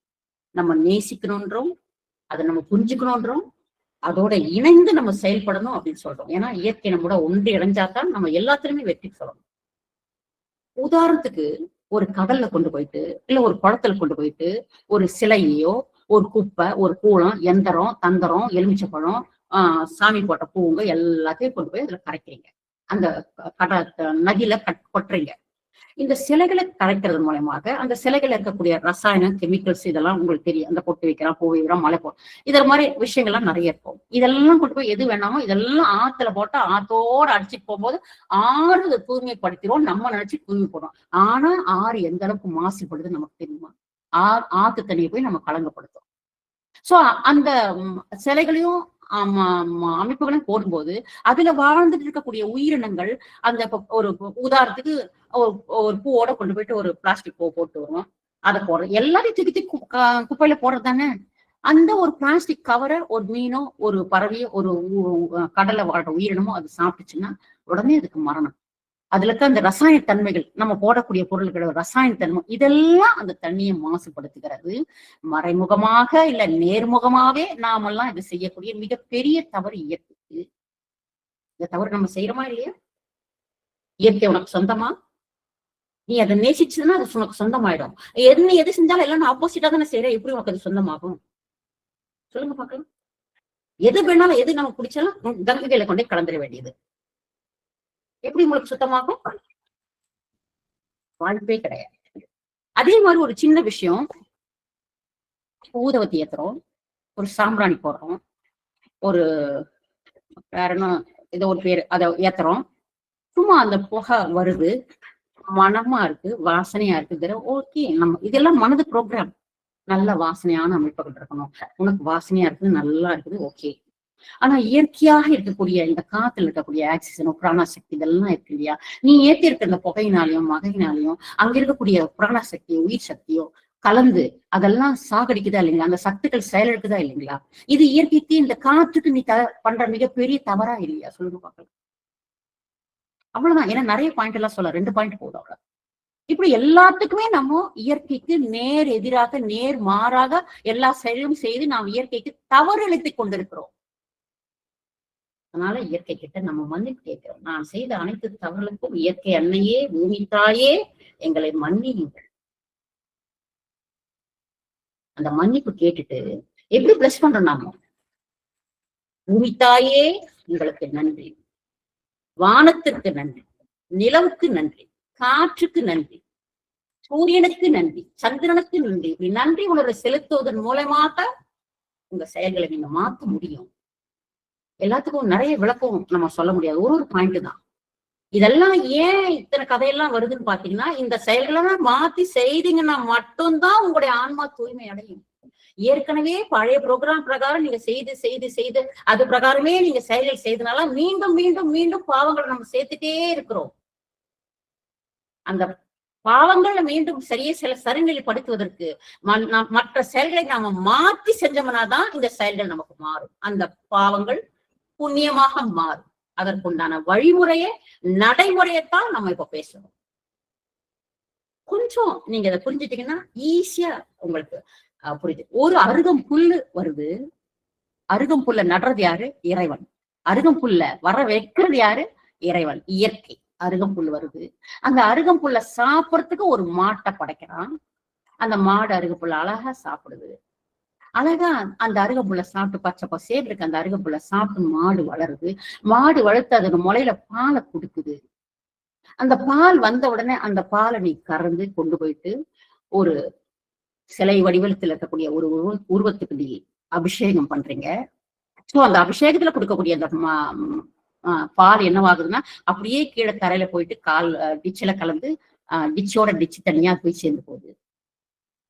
நம்ம நேசிக்கணும்ன்றோம், அதை நம்ம புரிஞ்சுக்கணும்ன்றோம், அதோட இணைந்து நம்ம செயல்படணும் அப்படின்னு சொல்றோம். ஏன்னா இயற்கை நம்மோட ஒன்று இணைஞ்சாதான் நம்ம எல்லாத்துலயுமே வெற்றி சொல்லணும். உதாரணத்துக்கு ஒரு கடல்ல கொண்டு போயிட்டு இல்ல ஒரு குளத்துல கொண்டு போயிட்டு ஒரு சிலையோ, ஒரு குப்பை, ஒரு கூளம், எந்திரம், தந்தரம், எலுமிச்சப்பழம், சாமி போட்ட பூவுங்க எல்லாத்தையும் கொண்டு போய் அதுல கரைக்கிறீங்க, அந்த நதியில கொட்டுறீங்க. இந்த சிலைகளை கரைக்கிறது மூலமாக அந்த சிலைகள் இருக்கக்கூடிய ரசாயனம், கெமிக்கல்ஸ் இதெல்லாம் உங்களுக்கு தெரியும். அந்த பொட்டு வைக்கிறோம், பூ வைக்கிறோம், மலை போடும், இத மாதிரி விஷயங்கள்லாம் நிறைய இருக்கும். இதெல்லாம் கொண்டு போய் எது வேணாமோ இதெல்லாம் ஆத்துல போட்டா ஆத்தோட அடிச்சுட்டு போகும்போது ஆறு தூய்மைப்படுத்திடுவோம் நம்ம நினைச்சு தூய்மை போடுறோம். ஆனா ஆறு எந்த அளவுக்கு மாசுபடுதுன்னு நமக்கு தெரியுமா? ஆத்து தண்ணியை போய் நம்ம கலங்கப்படுத்தும். சோ அந்த சிலைகளையும் அமைப்புகளையும் போடும்போது அதுல வாழ்ந்துட்டு இருக்கக்கூடிய உயிரினங்கள், அந்த ஒரு உதாரணத்துக்கு ஒரு பூவோட கொண்டு போயிட்டு ஒரு பிளாஸ்டிக் பூ போட்டு வருவோம், அதை போடுறோம், எல்லாத்தையும் தூக்கி குப்பையில போடுறது தானே. அந்த ஒரு பிளாஸ்டிக் கவரை ஒரு மீனோ, ஒரு பறவையோ, ஒரு கடலை வாழ்ற உயிரினமோ அது சாப்பிட்டுச்சுன்னா உடனே அதுக்கு மரணம். அதுல இருக்க அந்த ரசாயன தன்மைகள், நம்ம போடக்கூடிய பொருள்களோட ரசாயன தன்மை, இதெல்லாம் அந்த தண்ணியை மாசுபடுத்துகிறது. மறைமுகமாக இல்ல நேர்முகமாவே நாமெல்லாம் இது செய்யக்கூடிய மிகப்பெரிய தவறு இயற்கைக்கு. இந்த தவறு நம்ம செய்யறோமா இல்லையா? இயற்கை உனக்கு சொந்தமா? நீ அதை நேசிச்சதுன்னா அது உனக்கு சொந்தமாயிடும். எது செஞ்சாலும் எல்லாம் ஆப்போசிட்டா தானே செய்யற, எப்படி உனக்கு அது சொந்தமாகும்? சொல்லுங்க பாக்கலாம். எது வேணாலும், எது நமக்கு பிடிச்சாலும் கங்கையில கொண்டே கலந்துட வேண்டியது. எப்படி உங்களுக்கு சுத்தமாகும்? வாய்ப்பே கிடையாது. அதே மாதிரி ஒரு சின்ன விஷயம், ஊதவத்தி ஏத்துறோம், ஒரு சாம்பிராணி போடுறோம், ஒரு வேற என்ன ஏதோ ஒரு பேரு, அதை ஏத்துறோம். சும்மா அந்த புகை வருது, மனமா இருக்கு, வாசனையா இருக்குது. ஓகே, நம்ம இதெல்லாம் மனது ப்ரோக்ராம். நல்ல வாசனையான அமைப்புகள் இருக்கணும். உனக்கு வாசனையா இருக்குது, நல்லா இருக்குது, ஓகே. ஆனா இயற்கையாக இருக்கக்கூடிய இந்த காத்துல இருக்கக்கூடிய ஆக்சிஜனும் பிராணசக்தி இதெல்லாம் இருக்கு இல்லையா? நீ ஏற்றி இருக்க இந்த புகையினாலையும் மகையினாலையும் அங்க இருக்கக்கூடிய பிராணசக்தியோ உயிர் சக்தியோ கலந்து அதெல்லாம் சாகடிக்குதா இல்லைங்களா? அந்த சத்துக்கள் செயலிழக்குதா இல்லைங்களா? இது இயற்கைக்கு, இந்த காற்றுக்கு நீ பண்ற மிகப்பெரிய தவறா இல்லையா? சொல்லுங்க பார்க்கலாம். அவ்வளவுதான். ஏன்னா நிறைய பாயிண்ட் எல்லாம் சொல்ல, 2 பாயிண்ட் போதும் அவ்வளவு. இப்படி எல்லாத்துக்குமே நம்ம இயற்கைக்கு நேர் எதிராக, நேர் மாறாக எல்லா செயலும் செய்து நாம் இயற்கைக்கு தவறு இழைத்துக் கொண்டிருக்கிறோம். அதனால இயற்கை கிட்ட நம்ம மன்னிப்பு கேட்கிறோம். நான் செய்த அனைத்து தவறுகளுக்கும் இயற்கை அன்னையே, பூமி தாயே, எங்களை மன்னியுங்கள். அந்த மன்னிப்பு கேட்டுட்டு எப்படி பிளஸ் பண்றோம் நாம? பூமி தாயே உங்களுக்கு நன்றி, வானத்திற்கு நன்றி, நிலவுக்கு நன்றி, காற்றுக்கு நன்றி, சூரியனுக்கு நன்றி, சந்திரனுக்கு நன்றி. இப்படி நன்றி உணர்வை செலுத்துவதன் மூலமாக உங்க செயல்களை நீங்க மாற்ற முடியும். எல்லாத்துக்கும் நிறைய விளக்கம் நம்ம சொல்ல முடியாது, ஒரு பாயிண்ட் தான். இதெல்லாம் ஏன் இத்தனை கதையெல்லாம் வருதுன்னு பாத்தீங்கன்னா, இந்த செயல்களெல்லாம் மாத்தி செய்தீங்கன்னா மட்டும்தான் உங்களுடைய ஆன்மா தூய்மை அடையும். ஏற்கனவே பழைய ப்ரோக்ராம் பிரகாரம் நீங்க செய்து அது பிரகாரமே நீங்க செயல்கள் செய்தனால மீண்டும் மீண்டும் மீண்டும் பாவங்களை நம்ம சேர்த்துட்டே இருக்கிறோம். அந்த பாவங்களை மீண்டும் சரிநிலைப்படுத்துவதற்கு மற்ற செயல்களை நாம மாற்றி செஞ்சோம்னாதான் இந்த செயல்கள் நமக்கு மாறும். அந்த பாவங்கள் புண்ணியமாக மாறும். அதற்குண்டான வழிமுறையை, நடைமுறையைத்தான் நம்ம இப்ப பேசணும். கொஞ்சம் நீங்க அதை புரிஞ்சுட்டீங்கன்னா ஈஸியா உங்களுக்கு புரியுது. ஒரு அருகம்புல்லு வருது, அருகம்புல்ல நடுறது யாரு? இறைவன். அருகம்புல்ல வர வைக்கிறது யாரு? இறைவன், இயற்கை. அருகம்புல் வருது, அந்த அருகம்புல்ல சாப்பிடறதுக்கு ஒரு மாட்டை படைக்கிறான். அந்த மாடு அருகம்புல்ல அழகா சாப்பிடுது. அழகா அந்த அருகம்புல்ல சாப்பிட்டு பச்சை பசேல் இருக்கு, அந்த அருகம்புல்ல சாப்பிட்டு மாடு வளருது. மாடு வளர்த்து அதோட முளையில பாலை கொடுக்குது. அந்த பால் வந்த உடனே அந்த பாலை நீ கறந்து கொண்டு போயிட்டு ஒரு சிலை வடிவத்தில் இருக்கக்கூடிய ஒரு உருவத்துக்கு நீ அபிஷேகம் பண்றீங்க. சோ அந்த அபிஷேகத்துல கொடுக்கக்கூடிய அந்த பால் என்னவாகுதுன்னா அப்படியே கீழே தரையில போயிட்டு கால் டிச்சில கலந்து டிச்சோட டிச்சு தனியா போய் சேர்ந்து போகுது.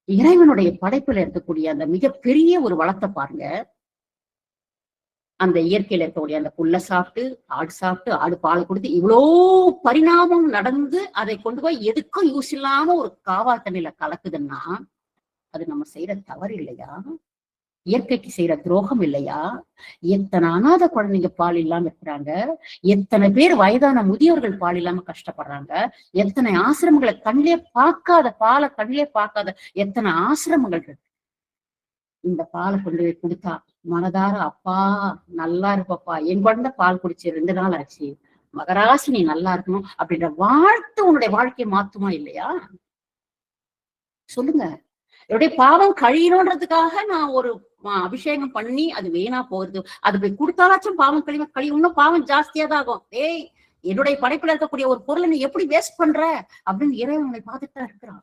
இறைவனுடைய படைப்புல இருக்கக்கூடிய அந்த மிகப்பெரிய ஒரு வளத்தை பாருங்க. அந்த இயற்கையில இருக்கக்கூடிய அந்த புல்ல சாப்பிட்டு, ஆடு சாப்பிட்டு, ஆடு பாலை கொடுத்து இவ்வளோ பரிணாமம் நடந்து அதை கொண்டு போய் எதுக்கும் யூஸ் இல்லாம ஒரு காவா தண்ணியில கலக்குதுன்னா அது நம்ம செய்யற தவறு இல்லையா? இயற்கைக்கு செய்யற துரோகம் இல்லையா? எத்தனை அநாத குழந்தைங்க பால் இல்லாம இருக்கிறாங்க, எத்தனை பேர் வயதான முதியோர்கள் பால் இல்லாம கஷ்டப்படுறாங்க, எத்தனை ஆசிரமங்களை கண்ணிலே பார்க்காத, பாலை கண்ணிலே பார்க்காத எத்தனை ஆசிரமங்கள் இருக்கு. இந்த பாலை கொண்டு போய் கொடுத்தா மனதார அப்பா நல்லா இருப்பப்பா, என் குழந்தை பால் குடிச்சு 2 நாள் ஆச்சு, மகராசி நீ நல்லா இருக்கணும் அப்படின்ற வாழ்த்து உன்னுடைய வாழ்க்கையை மாத்துமா இல்லையா? சொல்லுங்க. என்னுடைய பாவம் கழியணுன்றதுக்காக நான் ஒரு அபிஷேகம் பண்ணி அது வீணா போகுது, அது போய் கொடுத்தாலாச்சும் பாவம் கழிவு இன்னும் பாவம் ஜாஸ்தியா தான் ஆகும். ஏய், என்னுடைய படைப்புல இருக்கக்கூடிய ஒரு பொருளை நீ எப்படி வேஸ்ட் பண்ற அப்படின்னு இறைவனை பார்த்துட்டு தான் இருக்கிறான்.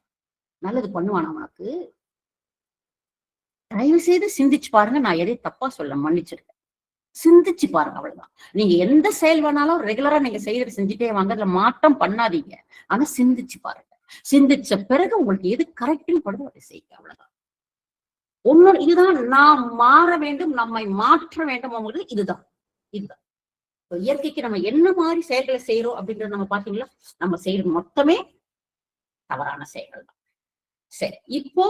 நல்லது பண்ணுவான் அவனுக்கு. தயவு செய்து சிந்திச்சு பாருங்க. நான் எதையும் தப்பா சொல்ல, மன்னிச்சிருக்கேன். சிந்திச்சு பாருங்க, அவ்வளவுதான். நீங்க எந்த செயல் வேணாலும் ரெகுலரா நீங்க செய்யறது செஞ்சுட்டே வாங்க, அதுல மாற்றம் பண்ணாதீங்க. ஆனா சிந்திச்சு பாருங்க. சிந்திச்ச பிறகு உங்களுக்கு எது கரெக்ட்னு படுதோ அதை செய்யுங்க, அவ்வளவுதான். ஒன்னொரு இதுதான், நாம் மாற வேண்டும், நம்மை மாற்ற வேண்டும். இதுதான் இதுதான் இயற்கைக்கு நம்ம என்ன மாதிரி செயல்களை செய்யறோம் அப்படின்றது நம்ம பாத்தீங்களா? நம்ம செய்யறது மொத்தமே தவறான செயல்கள் தான். சரி, இப்போ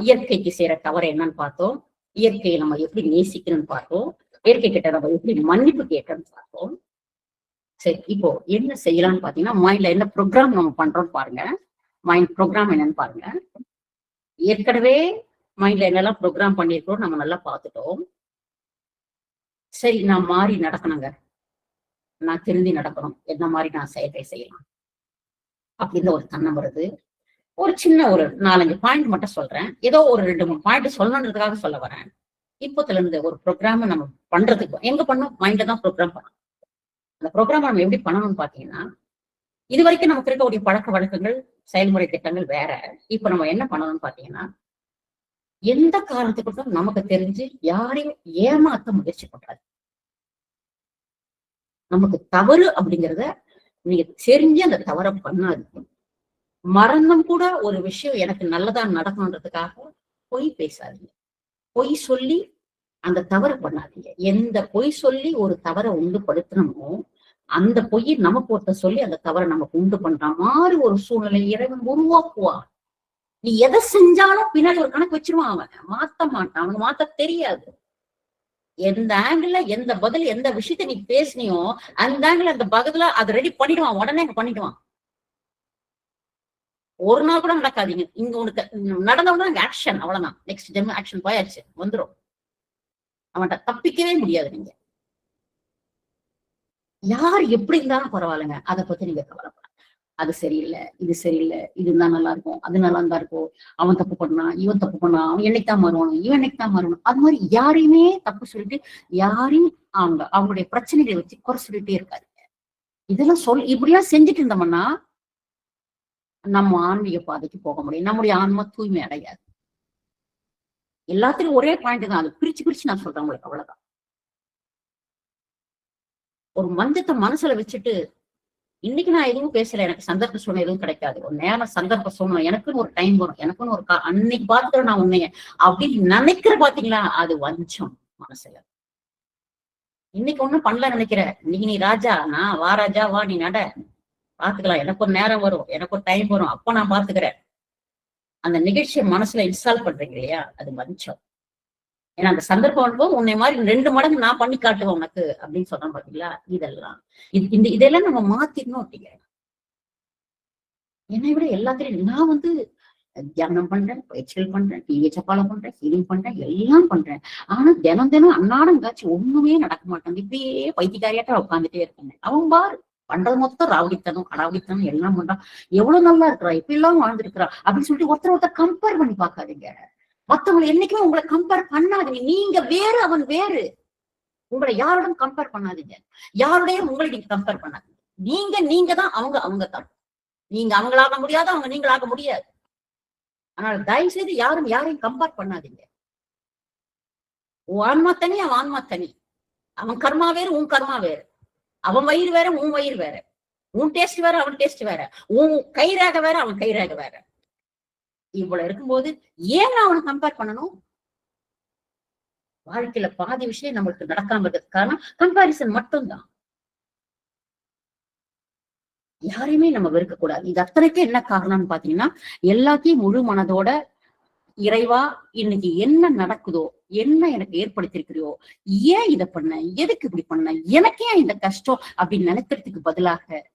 இயற்கைக்கு செய்யற தவறு என்னன்னு பார்த்தோம். இயற்கையை நம்ம எப்படி நேசிக்கணும்னு பார்த்தோம். இயற்கை கிட்ட நம்ம எப்படி மன்னிப்பு கேட்கணும்னு பார்த்தோம். சரி, இப்போ என்ன செய்யலாம்னு பாத்தீங்கன்னா, மைண்ட்ல என்ன ப்ரோக்ராம் நம்ம பண்றோம்னு பாருங்க. மைண்ட் ப்ரோக்ராம் என்னன்னு பாருங்க. ஏற்கனவே மைண்ட்ல என்னெல்லாம் ப்ரோக்ராம் பண்ணியிருக்கோம் நம்ம நல்லா பார்த்துட்டோம். சரி, நான் மாறி நடக்கணுங்க. நான் திருந்தி நடக்கணும். என்ன மாரி நான் செயல்கள் செய்யலாம். அப்படின்னு ஒரு தன்னம் வருது. ஒரு சின்ன ஒரு 4, 5 பாயிண்ட் மட்டும் சொல்றேன். ஏதோ ஒரு 2, 3 பாயிண்ட் சொல்லணுன்றதுக்காக சொல்ல வரேன். இப்பத்துல இருந்து ஒரு ப்ரோகிராம நம்ம பண்றதுக்கு எங்க பண்ணணும்? மைண்ட்ல தான் ப்ரோகிராம் பண்ணணும். அந்த ப்ரோகிராம நம்ம எப்படி பண்ணணும்னு பாத்தீங்கன்னா, இதுவரைக்கும் நமக்கு இருக்கக்கூடிய பழக்கவழக்கங்கள், செயல்முறை திட்டங்கள் வேற. இப்ப நம்ம என்ன பண்ணணும்னு பாத்தீங்கன்னா, எந்த காரணத்துக்கும் நமக்கு தெரிஞ்சு யாரையும் ஏமாத்த முயற்சி பண்றாது. நமக்கு தவறு அப்படிங்கிறத நீங்க தெரிஞ்சு அந்த தவற பண்ணாதீங்க. மரணம் கூட ஒரு விஷயம் எனக்கு நல்லதா நடக்கணுன்றதுக்காக பொய் பேசாதீங்க. பொய் சொல்லி அந்த தவறு பண்ணாதீங்க. எந்த பொய் சொல்லி ஒரு தவற உண்டு படுத்தணுமோ, அந்த பொய்யை நமக்கு ஒருத்தர் சொல்லி அந்த தவற நமக்கு உண்டு பண்ற மாதிரி ஒரு சூழ்நிலை இறைவன் உருவாக்குவான். நீ எதை செஞ்சாலும் பின்னாடி ஒரு கணக்கு வச்சிருவான் அவன். மாத்த மாட்டான். அவனுக்கு மாத்த தெரியாது. எந்த ஆங்கிள் எந்த பதில் எந்த விஷயத்த நீ பேசினியோ, அந்த ஆங்கிள் அந்த பதில அதை ரெடி பண்ணிடுவான். உடனே பண்ணிடுவான். ஒரு நாள் கூட நடக்காதீங்க. இங்க உனக்கு நடந்தவுடனே அங்க ஆக்ஷன் அவ்வளவுதான். நெக்ஸ்ட் ஜெம் ஆக்ஷன் போயாச்சு வந்துரும். அவன்கிட்ட தப்பிக்கவே முடியாது நீங்க. யார் எப்படி இருந்தாலும் பரவாயில்லைங்க. அத பத்தி நீங்க கவலைப்படாதீங்க. அது சரியில்லை, இது சரியில்லை, இது இருந்தா நல்லா இருக்கும், அது நல்லா இருந்தா இருக்கும். அவன் தப்பு பண்ணான், இவன் தப்பு பண்ணான், அவன் என்னைக்குதான் மாறுவான், இவன் என்னைக்குதான் மாறணும். அது மாதிரி யாரையுமே தப்பு சொல்லிட்டு யாரையும் அவங்களுடைய பிரச்சனைகளை வச்சு குறை சொல்லிட்டே இருக்காரு. இதெல்லாம் இப்படிலாம் செஞ்சுட்டு இருந்தோம்னா நம்ம ஆன்மீக பாதைக்கு போக முடியும். நம்முடைய ஆன்மா தூய்மை அடையாது. எல்லாத்திலும் ஒரே பாயிண்ட் தான். அது பிரிச்சு பிரிச்சு நான் சொல்றேன் உங்களுக்கு, அவ்வளவுதான். ஒரு மஞ்சத்தை மனசுல வச்சுட்டு இன்னைக்கு நான் எதுவும் பேசல. எனக்கு சந்தர்ப்ப சூழ்நிலை எதுவும் கிடைக்காது. ஒரு நேரம் சந்தர்ப்ப சூழ்நிலை எனக்குன்னு ஒரு டைம் வரும். எனக்குன்னு ஒரு அன்னைக்கு பாத்துக்கிறேன் நான் உன்னைய அப்படின்னு நினைக்கிற பாத்தீங்களா, அது வஞ்சம் மனசுல. இன்னைக்கு ஒண்ணும் பண்ணல நினைக்கிற. இன்னைக்கு நீ ராஜா, நான் வா ராஜா வா, நீ நட பாத்துக்கலாம். எனக்கு ஒரு நேரம் வரும், எனக்கு ஒரு டைம் வரும், அப்ப நான் பாத்துக்கிறேன். அந்த நிகழ்ச்சியை மனசுல இன்ஸ்டால் பண்றீங்க இல்லையா, அது வஞ்சம். ஏன்னா அந்த சந்தர்ப்பம் வரும்போது உன்னை மாதிரி 2 மடங்கு நான் பண்ணி காட்டுவேன் உனக்கு அப்படின்னு சொல்றேன் பாத்தீங்களா. இதெல்லாம் இதெல்லாம் நம்ம மாத்திரணும் அப்படிங்க. என்னை விட எல்லாத்திலையும் நான் வந்து தியானம் பண்றேன், பயிற்சிகள் பண்றேன், டிவிஎச் ஃபாலோ பண்றேன், ஹீலிங் பண்றேன், எல்லாம் பண்றேன். ஆனா தினம் தினம் அன்னாடம் காட்சி ஒண்ணுமே நடக்க மாட்டேங்குது. இப்படியே பைத்தியக்காரியாட்ட உட்காந்துட்டே இருக்காங்க. அவன் பாரு பண்றது மொத்தம் ராவடித்தனம், அடாவடித்தனம் எல்லாம் பண்றான். எவ்வளவு நல்லா இருக்கிறா, இப்படி எல்லாம் வாழ்ந்துருக்கிறா அப்படின்னு சொல்லிட்டு ஒருத்தர் கம்பேர் பண்ணி பார்க்காதீங்க. மத்தவங்களை என்னைக்குமே உங்களை கம்பேர் பண்ணாதீங்க. நீங்க வேறு, அவன் வேறு. உங்களை யாரோடும் கம்பேர் பண்ணாதீங்க. யாரோடையும் உங்களை நீங்க கம்பேர் பண்ணாதீங்க. நீங்க தான், அவங்க தான். நீங்க அவங்களாக முடியாது, அவங்க நீங்களாக முடியாது. ஆனால் தயவு செய்து யாரையும் கம்பேர் பண்ணாதீங்க. உன் ஆன்மா தனி, அவன் ஆன்மா தனி. அவன் கர்மா வேறு, உன் கர்மா வேறு. அவன் வயிறு வேற, உன் வயிறு வேற. உன் டேஸ்ட் வேற, அவன் டேஸ்ட் வேற. உன் கைரேக வேற, அவன் கைரேக வேற. இவ்வளவு இருக்கும்போது ஏன் அவனை கம்பேர் பண்ணணும்? வாழ்க்கையில பாதி விஷயம் நம்மளுக்கு நடக்காம இருக்கிறதுக்கான கம்பாரிசன் மட்டும்தான். யாரையுமே நம்ம வெறுக்க கூடாது. இது அத்தனைக்கும் என்ன காரணம்னு பாத்தீங்கன்னா, எல்லாத்தையும் முழு மனதோட இறைவா இன்னைக்கு என்ன நடக்குதோ, என்ன எனக்கு ஏற்படுத்திருக்கிறியோ, ஏன் இதை பண்ண, எதுக்கு இப்படி பண்ண, எனக்கு ஏன் இந்த கஷ்டம் அப்படின்னு நினைக்கிறதுக்கு பதிலாக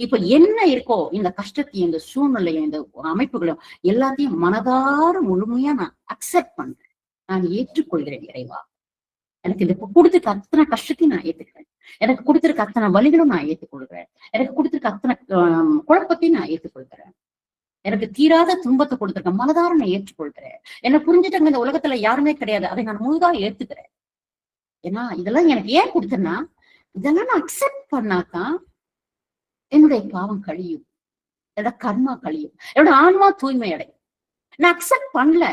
இப்ப என்ன இருக்கோ இந்த கஷ்டத்தையும் இந்த சூழ்நிலையும் இந்த அமைப்புகளும் எல்லாத்தையும் மனதார முழுமையா நான் அக்செப்ட் பண்றேன். நான் ஏற்றுக்கொள்கிறேன் இறைவா. எனக்கு இது கொடுத்துருக்க அத்தனை கஷ்டத்தையும் நான் ஏத்துக்கிறேன். எனக்கு கொடுத்திருக்க அத்தனை வலிகளும் நான் ஏற்றுக்கொள்கிறேன். எனக்கு கொடுத்திருக்க அத்தனை குழப்பத்தையும் நான் ஏற்றுக்கொள்கிறேன். எனக்கு தீராத துன்பத்தை கொடுத்திருக்க மனதார நான் ஏற்றுக்கொள்கிறேன். என்ன புரிஞ்சுட்டாங்க இந்த உலகத்துல யாருமே கிடையாது. அதை நான் முழுதா ஏத்துக்கிறேன். ஏன்னா இதெல்லாம் எனக்கு ஏன் கொடுத்தேன்னா, இதெல்லாம் நான் அக்செப்ட் பண்ணாதான் என்னுடைய பாவம் கழியும், என்னோட கர்மா கழியும், என்னோட ஆன்மா தூய்மை அடையும். நான் அக்செப்ட் பண்ணல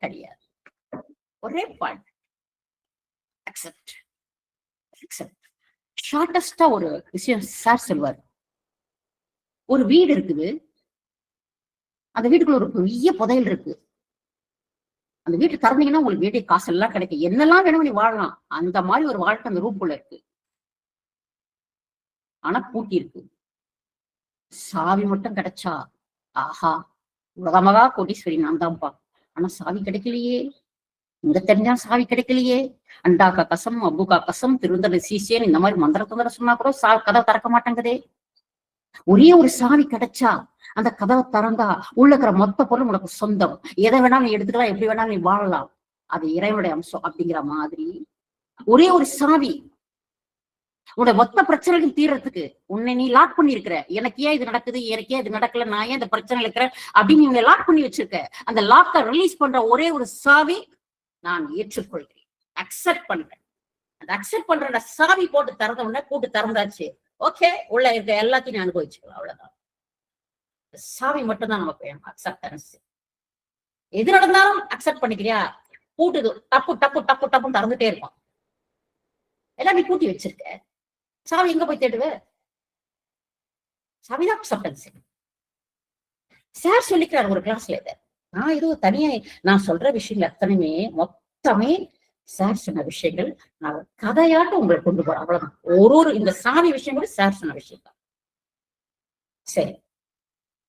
கிடையாது. ஒரே பாயிண்ட், அக்செப்ட். ஷார்டஸ்டா ஒரு விஷயம் சார் சொல்வார். ஒரு வீடு இருக்குது, அந்த வீட்டுக்குள்ள ஒரு பெரிய புதையல் இருக்கு. அந்த வீட்டு திறந்தீங்கன்னா உங்களுக்கு வேண்டிய காசு எல்லாம் கிடைக்கும், என்னெல்லாம் வேணும் நீ வாழலாம். அந்த மாதிரி ஒரு வாழ்க்கை அந்த ரூம்குள்ள இருக்கு. ஆனா பூட்டி இருக்கு. சாவி மட்டும் கிடைச்சா ஆஹா உலகமகா கோடீஸ்வரி நான் தான்ப்பா. ஆனா சாவி கிடைக்கலையே. இங்க தெரிஞ்சா சாவி கிடைக்கலையே, அண்டாக்கா கசம் அப்புகா கசம் திருந்தன சீசேன்னு இந்த மாதிரி மந்திர தந்திர சொன்னா கூட கதவை திறக்க மாட்டேங்குதே. ஒரே ஒரு சாவி கிடைச்சா அந்த கதவை திறந்தா உள்ள இருக்கிற மொத்த பொருள் உனக்கு சொந்தம், எதை வேணாலும் நீ எடுத்துக்கலாம், எப்படி வேணாலும் நீ வாழலாம், அது இறைவனுடைய அம்சம் அப்படிங்கிற மாதிரி ஒரே ஒரு சாவி உன்னோட மொத்த பிரச்சனைகளும் தீர்றதுக்கு உன்னை நீ லாக் பண்ணி இருக்கிற. எனக்கு ஏன் இது நடக்குது, எனக்கு ஏன் இது நடக்கல, நான் ஏன் இந்த பிரச்சனை இருக்கிறேன் அப்படின்னு நீங்க லாக் பண்ணி வச்சிருக்க. அந்த லாக்கை ரிலீஸ் பண்ற ஒரே ஒரு சாவி நான் ஏற்றுக்கொள்கிறேன், அக்செப்ட் பண்றேன். அந்த அக்செப்ட் பண்ற சாவி போட்டு திறந்த உடனே கூட்டு திறந்தாச்சு, ஓகே, உள்ள இருக்க எல்லாத்தையும் நீ அனுபவிச்சுக்கலாம், அவ்வளவுதான். சாவி மட்டும்தான் நமக்கு வேணும், அக்செப்டன்ஸ். எது நடந்தாலும் அக்செப்ட் பண்ணிக்கிறியா, கூட்டுது டப்பு டப்பு டப்பு டப்புன்னு திறந்துட்டே இருக்கும். எல்லாம் நீ கூட்டி வச்சிருக்க, சாவி எங்க போய் தேடுவ? சாவிதான் அக்செப்டன்ஸ். சார் சொல்லிக்கிறார் ஒரு கிளாஸ்ல இதை. நான் ஏதோ தனியா நான் சொல்ற விஷயங்கள் அத்தனையுமே மொத்தமே சார் சொன்ன விஷயங்கள். நான் கதையாட்டம் உங்களை கொண்டு போறேன், அவ்வளவுதான். ஒரு இந்த சாவி விஷயம் கூட சார் சொன்ன விஷயம் தான். சரி,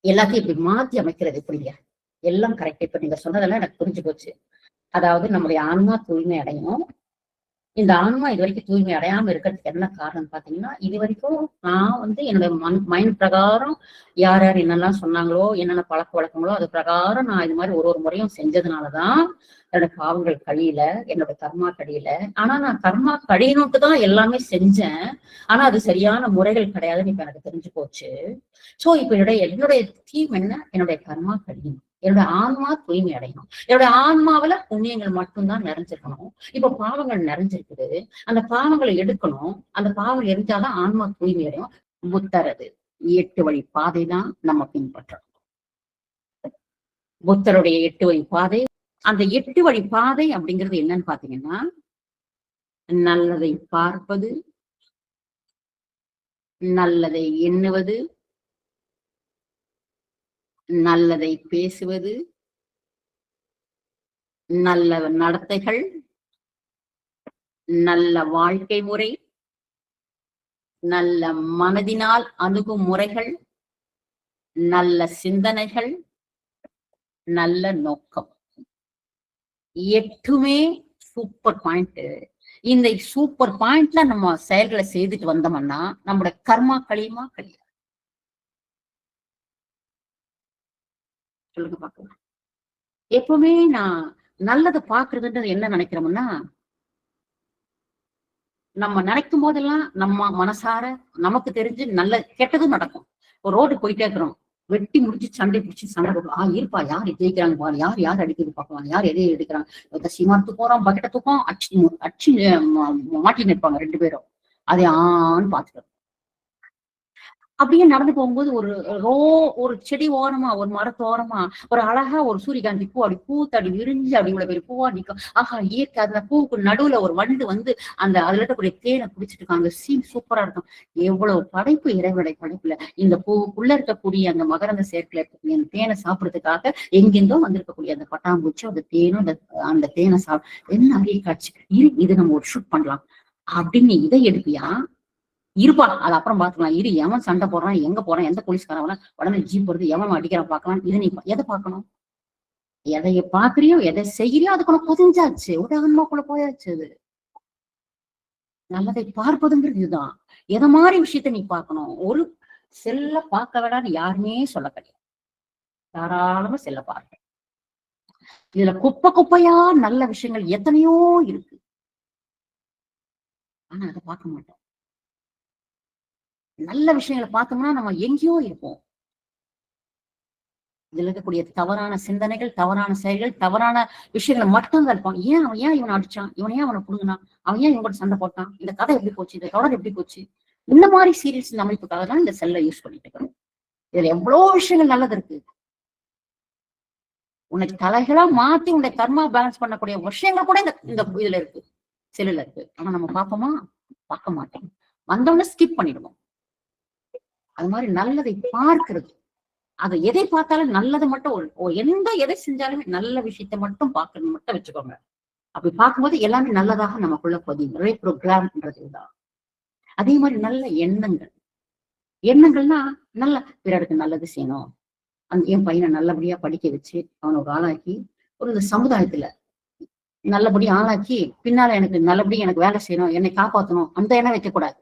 எல்லாத்தையும் இப்படி மாத்தி அமைக்கிறது எப்படிங்க? எல்லாம் கரெக்ட். இப்ப நீங்க சொன்னதெல்லாம் எனக்கு புரிஞ்சு போச்சு. அதாவது நம்முடைய ஆன்மா தூய்மை அடையணும். இந்த ஆன்மா இது வரைக்கும் தூய்மை அடையாம இருக்கிறதுக்கு என்ன காரணம் பாத்தீங்கன்னா, இது வரைக்கும் நான் என்னோட மைண்ட் பிரகாரம் யார் யார் என்னெல்லாம் சொன்னாங்களோ, என்னென்ன பழக்க வழக்கங்களோ அது பிரகாரம் நான் இது மாதிரி ஒரு முறையும் செஞ்சதுனாலதான் என்னோட பாவங்கள் கழியல, என்னோட கர்மா கழியல. ஆனா நான் கர்மா கழியணும்ட்டு தான் எல்லாமே செஞ்சேன். ஆனா அது சரியான முறைகள் கிடையாதுன்னு இப்ப எனக்கு தெரிஞ்சு போச்சு. சோ இப்ப என்னுடைய தீம் என்ன? என்னுடைய கர்மா கழியணும், என்னோட ஆன்மா தூய்மை அடையணும். என்னோட ஆன்மாவில புண்ணியங்கள் மட்டும்தான் நிறைஞ்சிருக்கணும். இப்ப பாவங்கள் நிறைஞ்சிருக்குது, அந்த பாவங்களை எடுக்கணும். அந்த பாவங்கள் எரிஞ்சாதான் ஆன்மா தூய்மை அடையும். புத்தரது 8 வழி பாதை தான் நம்ம பின்பற்றணும். புத்தருடைய 8 வழி பாதை. அந்த 8 வழி பாதை அப்படிங்கிறது என்னன்னு பாத்தீங்கன்னா, நல்லதை பார்ப்பது, நல்லதை எண்ணுவது, நல்லதை பேசுவது, நல்ல நடத்தைகள், நல்ல வாழ்க்கை முறை, நல்ல மனதினால் அணுகும் முறைகள், நல்ல சிந்தனைகள், நல்ல நோக்கம். 8மே சூப்பர் பாயிண்ட். இந்த சூப்பர் பாயிண்ட்ல நம்ம செயல்களை செய்துட்டு வந்தோம்னா நம்மளோட கர்மா கழியுமா? கழியாது. சொல்லுங்க பாக்கலாம். எப்பவுமே நான் நல்லதை பாக்குறதுன்றது என்ன நினைக்கிறோம்னா, நம்ம நினைக்கும் போதெல்லாம் நம்ம மனசார நமக்கு தெரிஞ்சு நல்ல கெட்டதும் நடக்கும். ஒரு ரோடு போயிட்டே இருக்கிறோம், வெட்டி முடிச்சு சண்டை பிடிச்சி சண்டை போடுவோம். இருப்பா, யார் ஜெயிக்கிறாங்க பாரு, யார் அடிக்கிறது பார்க்கலாம், யார் எதை எடுக்கிறாங்க, சீமார் தூக்கம் பக்கெட்ட தூக்கம் அடிச்சு மாட்டி நிற்பாங்க 2 பேரும். அதை ஆன்னு பாத்துக்கிறோம். அப்படியே நடந்து போகும்போது ஒரு செடி ஓரமா, ஒரு மரத்தோரமா ஒரு அழகா ஒரு சூரியகாந்தி பூ அப்படி பூத்தடி விரிஞ்சு அப்படி இவ்வளவு பெரிய பூவா நிக்கும். ஆஹா, இயற்கை. அந்த பூவுக்கு நடுவுல ஒரு வண்டு அதுல இருக்கக்கூடிய தேனை குடிச்சிட்டு இருக்காங்க. சீன் சூப்பரா இருக்கும். எவ்வளவு படைப்பு இறைவனுடைய படைப்புல. இந்த பூவுக்குள்ள இருக்கக்கூடிய அந்த மகரந்த சேர்க்கையில இருக்கக்கூடிய அந்த தேனை சாப்பிடுறதுக்காக எங்கெந்தோ வந்திருக்கக்கூடிய அந்த பட்டாம்பூச்சி அந்த தேனும் அந்த தேனை என்ன அரிய காட்சி. இது நம்ம ஒரு ஷூட் பண்ணலாம் அப்படின்னு இதை எடுப்பியா? இருப்பா, அது அப்புறம் பாத்துக்கலாம். எவன் சண்டை போடுறான், எங்க போறான், எந்த போலீஸ்காரன் உடனே ஜீப் வருது, எவன் அடிக்கிறான் பாக்கலாம். இது நீ எதை பார்க்கணும்? எதைய பாக்குறியோ, எதை செய்யறியோ அதுக்குள்ள புதிஞ்சாச்சு, ஒரு ஆன்மாக்குள்ள போயாச்சு. அது நல்லதை பார்ப்பதுங்கிறது இதுதான். எதை மாதிரி விஷயத்த நீ பார்க்கணும். ஒரு செல்ல பார்க்க வேடான்னு யாருமே சொல்ல கிடையாது. தாராளமா செல்ல பார்க்க. இதுல குப்பையா நல்ல விஷயங்கள் எத்தனையோ இருக்கு, ஆனா அதை பார்க்க மாட்டோம். நல்ல விஷயங்களை பார்த்தோம்னா நம்ம எங்கேயோ இருப்போம். இதுல இருக்கக்கூடிய தவறான சிந்தனைகள், தவறான செயல்கள், தவறான விஷயங்களை மட்டும்தான் இருப்பான். அவன் ஏன் இவனை அடிச்சான், இவன் ஏன் அவனை புடுங்கினான், அவன் ஏன் இவங்க சண்டை போட்டான், இந்த கதை எப்படி போச்சு, இந்த தொடர் எப்படி போச்சு, இந்த மாதிரி சீரியல்ஸ் அமைப்புக்காக தான் இந்த செல்லை யூஸ் பண்ணிட்டு இருக்கணும். இதுல எவ்வளவு விஷயங்கள் நல்லது இருக்கு. உனக்கு தலைகளா மாத்தி உன்னை கர்மா பேலன்ஸ் பண்ணக்கூடிய விஷயங்கள் கூட இந்த இதுல இருக்கு, செல்லுல இருக்கு. ஆனா நம்ம பார்ப்போமா? பார்க்க மாட்டோம். வந்தவொடனே ஸ்கிப் பண்ணிடுவோம். அது மாதிரி நல்லதை பார்க்கிறது, அது எதை பார்த்தாலும் நல்லது மட்டும், எதை செஞ்சாலுமே நல்ல விஷயத்த மட்டும் பார்க்கறது மட்டும் வச்சுக்கோங்க. அப்படி பார்க்கும்போது எல்லாமே நல்லதாக நமக்குள்ள பதியும். ரீப்ரோகிராம்ன்றதுதான். அதே மாதிரி நல்ல எண்ணங்கள்னா நல்ல பிறருக்கு நல்லது செய்யணும், என் பையனை நல்லபடியா படிக்க வச்சு அவனை ஒரு ஆளாக்கி ஒரு சமுதாயத்துல நல்லபடி ஆளாக்கி பின்னால எனக்கு நல்லபடி எனக்கு வேலை செய்யணும், என்னை காப்பாற்றணும், அந்த எண்ணம் வைக்கக்கூடாது.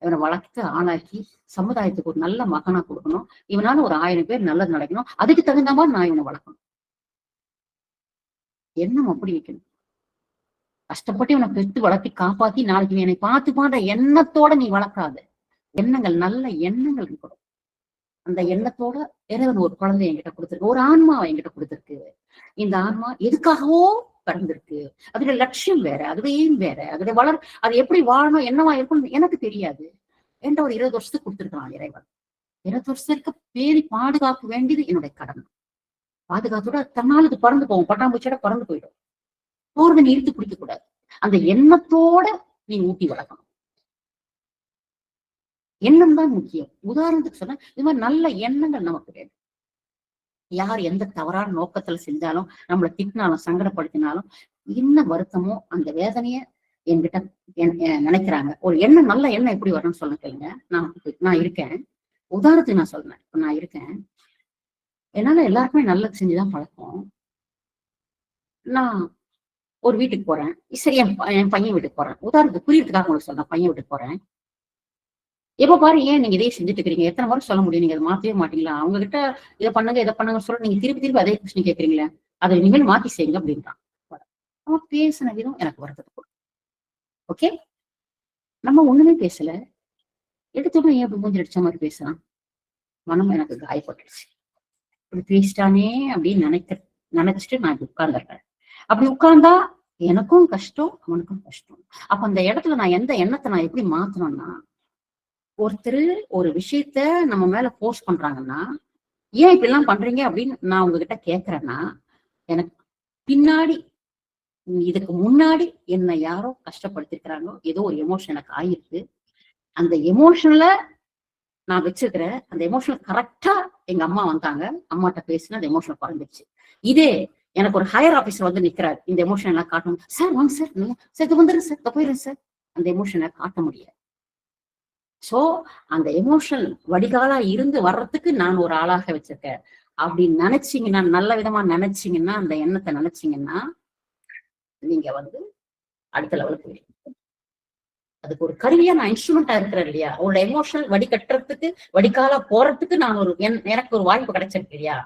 இவனை வளர்த்து ஆளாக்கி சமுதாயத்துக்கு ஒரு நல்ல மகனா கொடுக்கணும். இவனால ஒரு 1000 பேர் நல்லது நடக்கணும். அதுக்கு தகுந்த மாதிரி நான் இவனை வளர்க்கணும். எண்ணம் அப்படி வைக்கணும். கஷ்டப்பட்டு இவனை பெற்று வளர்த்தி காப்பாத்தி நாளைக்கு என்னை பார்த்துப்பான்ற எண்ணத்தோட நீ வளர்க்காத. எண்ணங்கள் நல்ல எண்ணங்கள் இருக்கணும். அந்த எண்ணத்தோட இறைவன் ஒரு குழந்தை என்கிட்ட கொடுத்திருக்கு, ஒரு ஆன்மாவை என்கிட்ட கொடுத்திருக்கு. இந்த ஆன்மா எதுக்காகவோ பிறந்திருக்கு. அதோட லட்சியம் வேற, அதோட ஏன் வேற, அதோட அது எப்படி வாழணும், என்னவா இருக்கணும் எனக்கு தெரியாது என்ற ஒரு 20 வருஷத்துக்கு கொடுத்திருக்கான் இறைவன். 20 வருஷத்துக்கு பேரி பாதுகாக்க வேண்டியது என்னுடைய கடமை. பாதுகாத்தோட தன்னால் இது பறந்து போகும், பட்டாம்பூச்சியோட பறந்து போயிடும். போறதை நீ இழுத்து குடிக்க கூடாது. அந்த எண்ணத்தோட நீ ஊட்டி வளர்க்கணும். எண்ணம் தான் முக்கியம். உதாரணத்துக்கு சொன்னா இது மாதிரி நல்ல எண்ணங்கள் நமக்கு வேணும். யார் எந்த தவறான நோக்கத்துல செஞ்சாலும், நம்மளை திட்டினாலும் சங்கடப்படுத்தினாலும் என்ன வருத்தமோ அந்த வேதனைய என்கிட்ட நினைக்கிறாங்க. ஒரு எண்ணம், நல்ல எண்ணம் எப்படி வரணும்னு சொல்ல கேளுங்க. நான் இருக்கேன், உதாரணத்துக்கு நான் சொல்றேன். நான் இருக்கேன், என்னால எல்லாருக்குமே நல்லது செஞ்சுதான் பழக்கம். நான் ஒரு வீட்டுக்கு போறேன், சரி என் பையன் வீட்டுக்கு போறேன், உதாரணத்துக்கு புரியறதுக்காக உங்களுக்கு சொல்றேன். பையன் வீட்டுக்கு போறேன், எப்ப பாரு ஏன் நீங்க இதே செஞ்சுட்டு இருக்கீங்க, எத்தனை முறை சொல்ல முடியும், நீங்க அதை மாத்தவே மாட்டீங்களா, அவங்க கிட்ட இதை பண்ணுங்க இதை பண்ணுங்க சொல்ல நீங்க திருப்பி திருப்பி அதே கொஸ்டின் கேட்கறீங்களே, அதை இனிமேல் மாத்தி செய்யுங்க அப்படின்றான். அவன் பேசின விதம் எனக்கு வருத்தத்தை. ஓகே, நம்ம ஒண்ணுமே பேசல, எடுத்தோட ஏன் அப்படி மூஞ்சி அடிச்ச மாதிரி பேசுறான், மனம் எனக்கு காயப்பட்டுருச்சு. இப்படி பேசிட்டானே அப்படின்னு நினைச்சிட்டு நான் உட்கார்ந்துருக்கேன். அப்படி உட்கார்ந்தா எனக்கும் கஷ்டம், அவனுக்கும் கஷ்டம். அப்ப அந்த இடத்துல நான் எந்த எண்ணத்தை நான் எப்படி மாத்தணும்னா, ஒருத்தர் ஒரு விஷயத்த நம்ம மேல போஸ்ட் பண்றாங்கன்னா, ஏன் இப்படி எல்லாம் பண்றீங்க அப்படின்னு நான் உங்ககிட்ட கேட்கறேன்னா, எனக்கு பின்னாடி இதுக்கு முன்னாடி என்ன யாரோ கஷ்டப்படுத்திருக்கிறாங்க, ஏதோ ஒரு எமோஷன் எனக்கு ஆயிருக்கு. அந்த எமோஷன்ல நான் வச்சிருக்கிறேன், அந்த எமோஷனல் கரெக்டா எங்க அம்மா வந்தாங்க, அம்மாட்ட பேசினா அந்த எமோஷனல் குறைஞ்சிருச்சு. இதே எனக்கு ஒரு ஹையர் ஆபீசர் வந்து நிக்கிறாரு, இந்த எமோஷன் எல்லாம் காட்டணும், சார் வாங்க சார், சார் இது வந்துடுறேன் சார், போயிடுறேன் சார், அந்த எமோஷனை காட்ட முடியாது. சோ அந்த எமோஷனல் வடிகாலா இருந்து வர்றதுக்கு நான் ஒரு ஆளாக வச்சிருக்கேன் அப்படின்னு நினைச்சீங்கன்னா, நல்ல விதமா நினைச்சீங்கன்னா, அந்த எண்ணத்தை நினைச்சீங்கன்னா நீங்க வந்து அடுத்த லெவலுக்கு போயிருக்கீங்க. அதுக்கு ஒரு கருவியா நான் இன்ஸ்ட்ருமெண்டா இருக்கிறேன் இல்லையா, அவரோட எமோஷனல் வடிகட்டுறதுக்கு, வடிகாலா போறதுக்கு நான் எனக்கு ஒரு வாய்ப்பு கிடைச்சிருக்கு இல்லையா,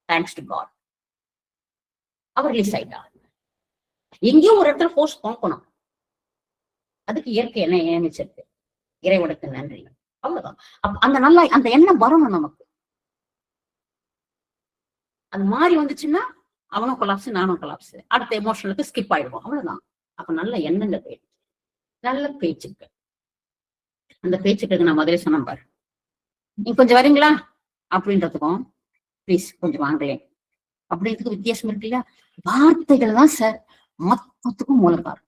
தேங்க்ஸ் டு காட். அவர் ரிலீஸ் ஆயிட்டா. எங்கேயும் ஒரு இடத்துல போஸ்ட் பார்க்கணும், அதுக்கு இயற்கை என்ன நியமிச்சிருக்கு, இறைவனுக்கு நன்றி, அவ்வளவுதான். அந்த எண்ணம் வரணும் நமக்கு. அது மாறி வந்துச்சுன்னா அவனும் கொலாப்ஸ், நானும் கொலாப்ஸ், அடுத்த எமோஷனுக்கு ஸ்கிப் ஆயிடுவோம், அவ்வளவுதான். அப்ப நல்ல எண்ணங்கள் வேணும், நல்ல பேச்சுக்கள். அந்த பேச்சுக்களுக்கு நான் முதலே சொன்னேன் பாரு, நீ கொஞ்சம் வரீங்களா அப்படின்றதுக்கும் ப்ளீஸ் கொஞ்சம் வாங்களேன் அப்படின்றதுக்கு வித்தியாசம் இருக்கு இல்லையா. வார்த்தைகள் தான் சார் மொத்தத்துக்கும் மூலக்காரம்.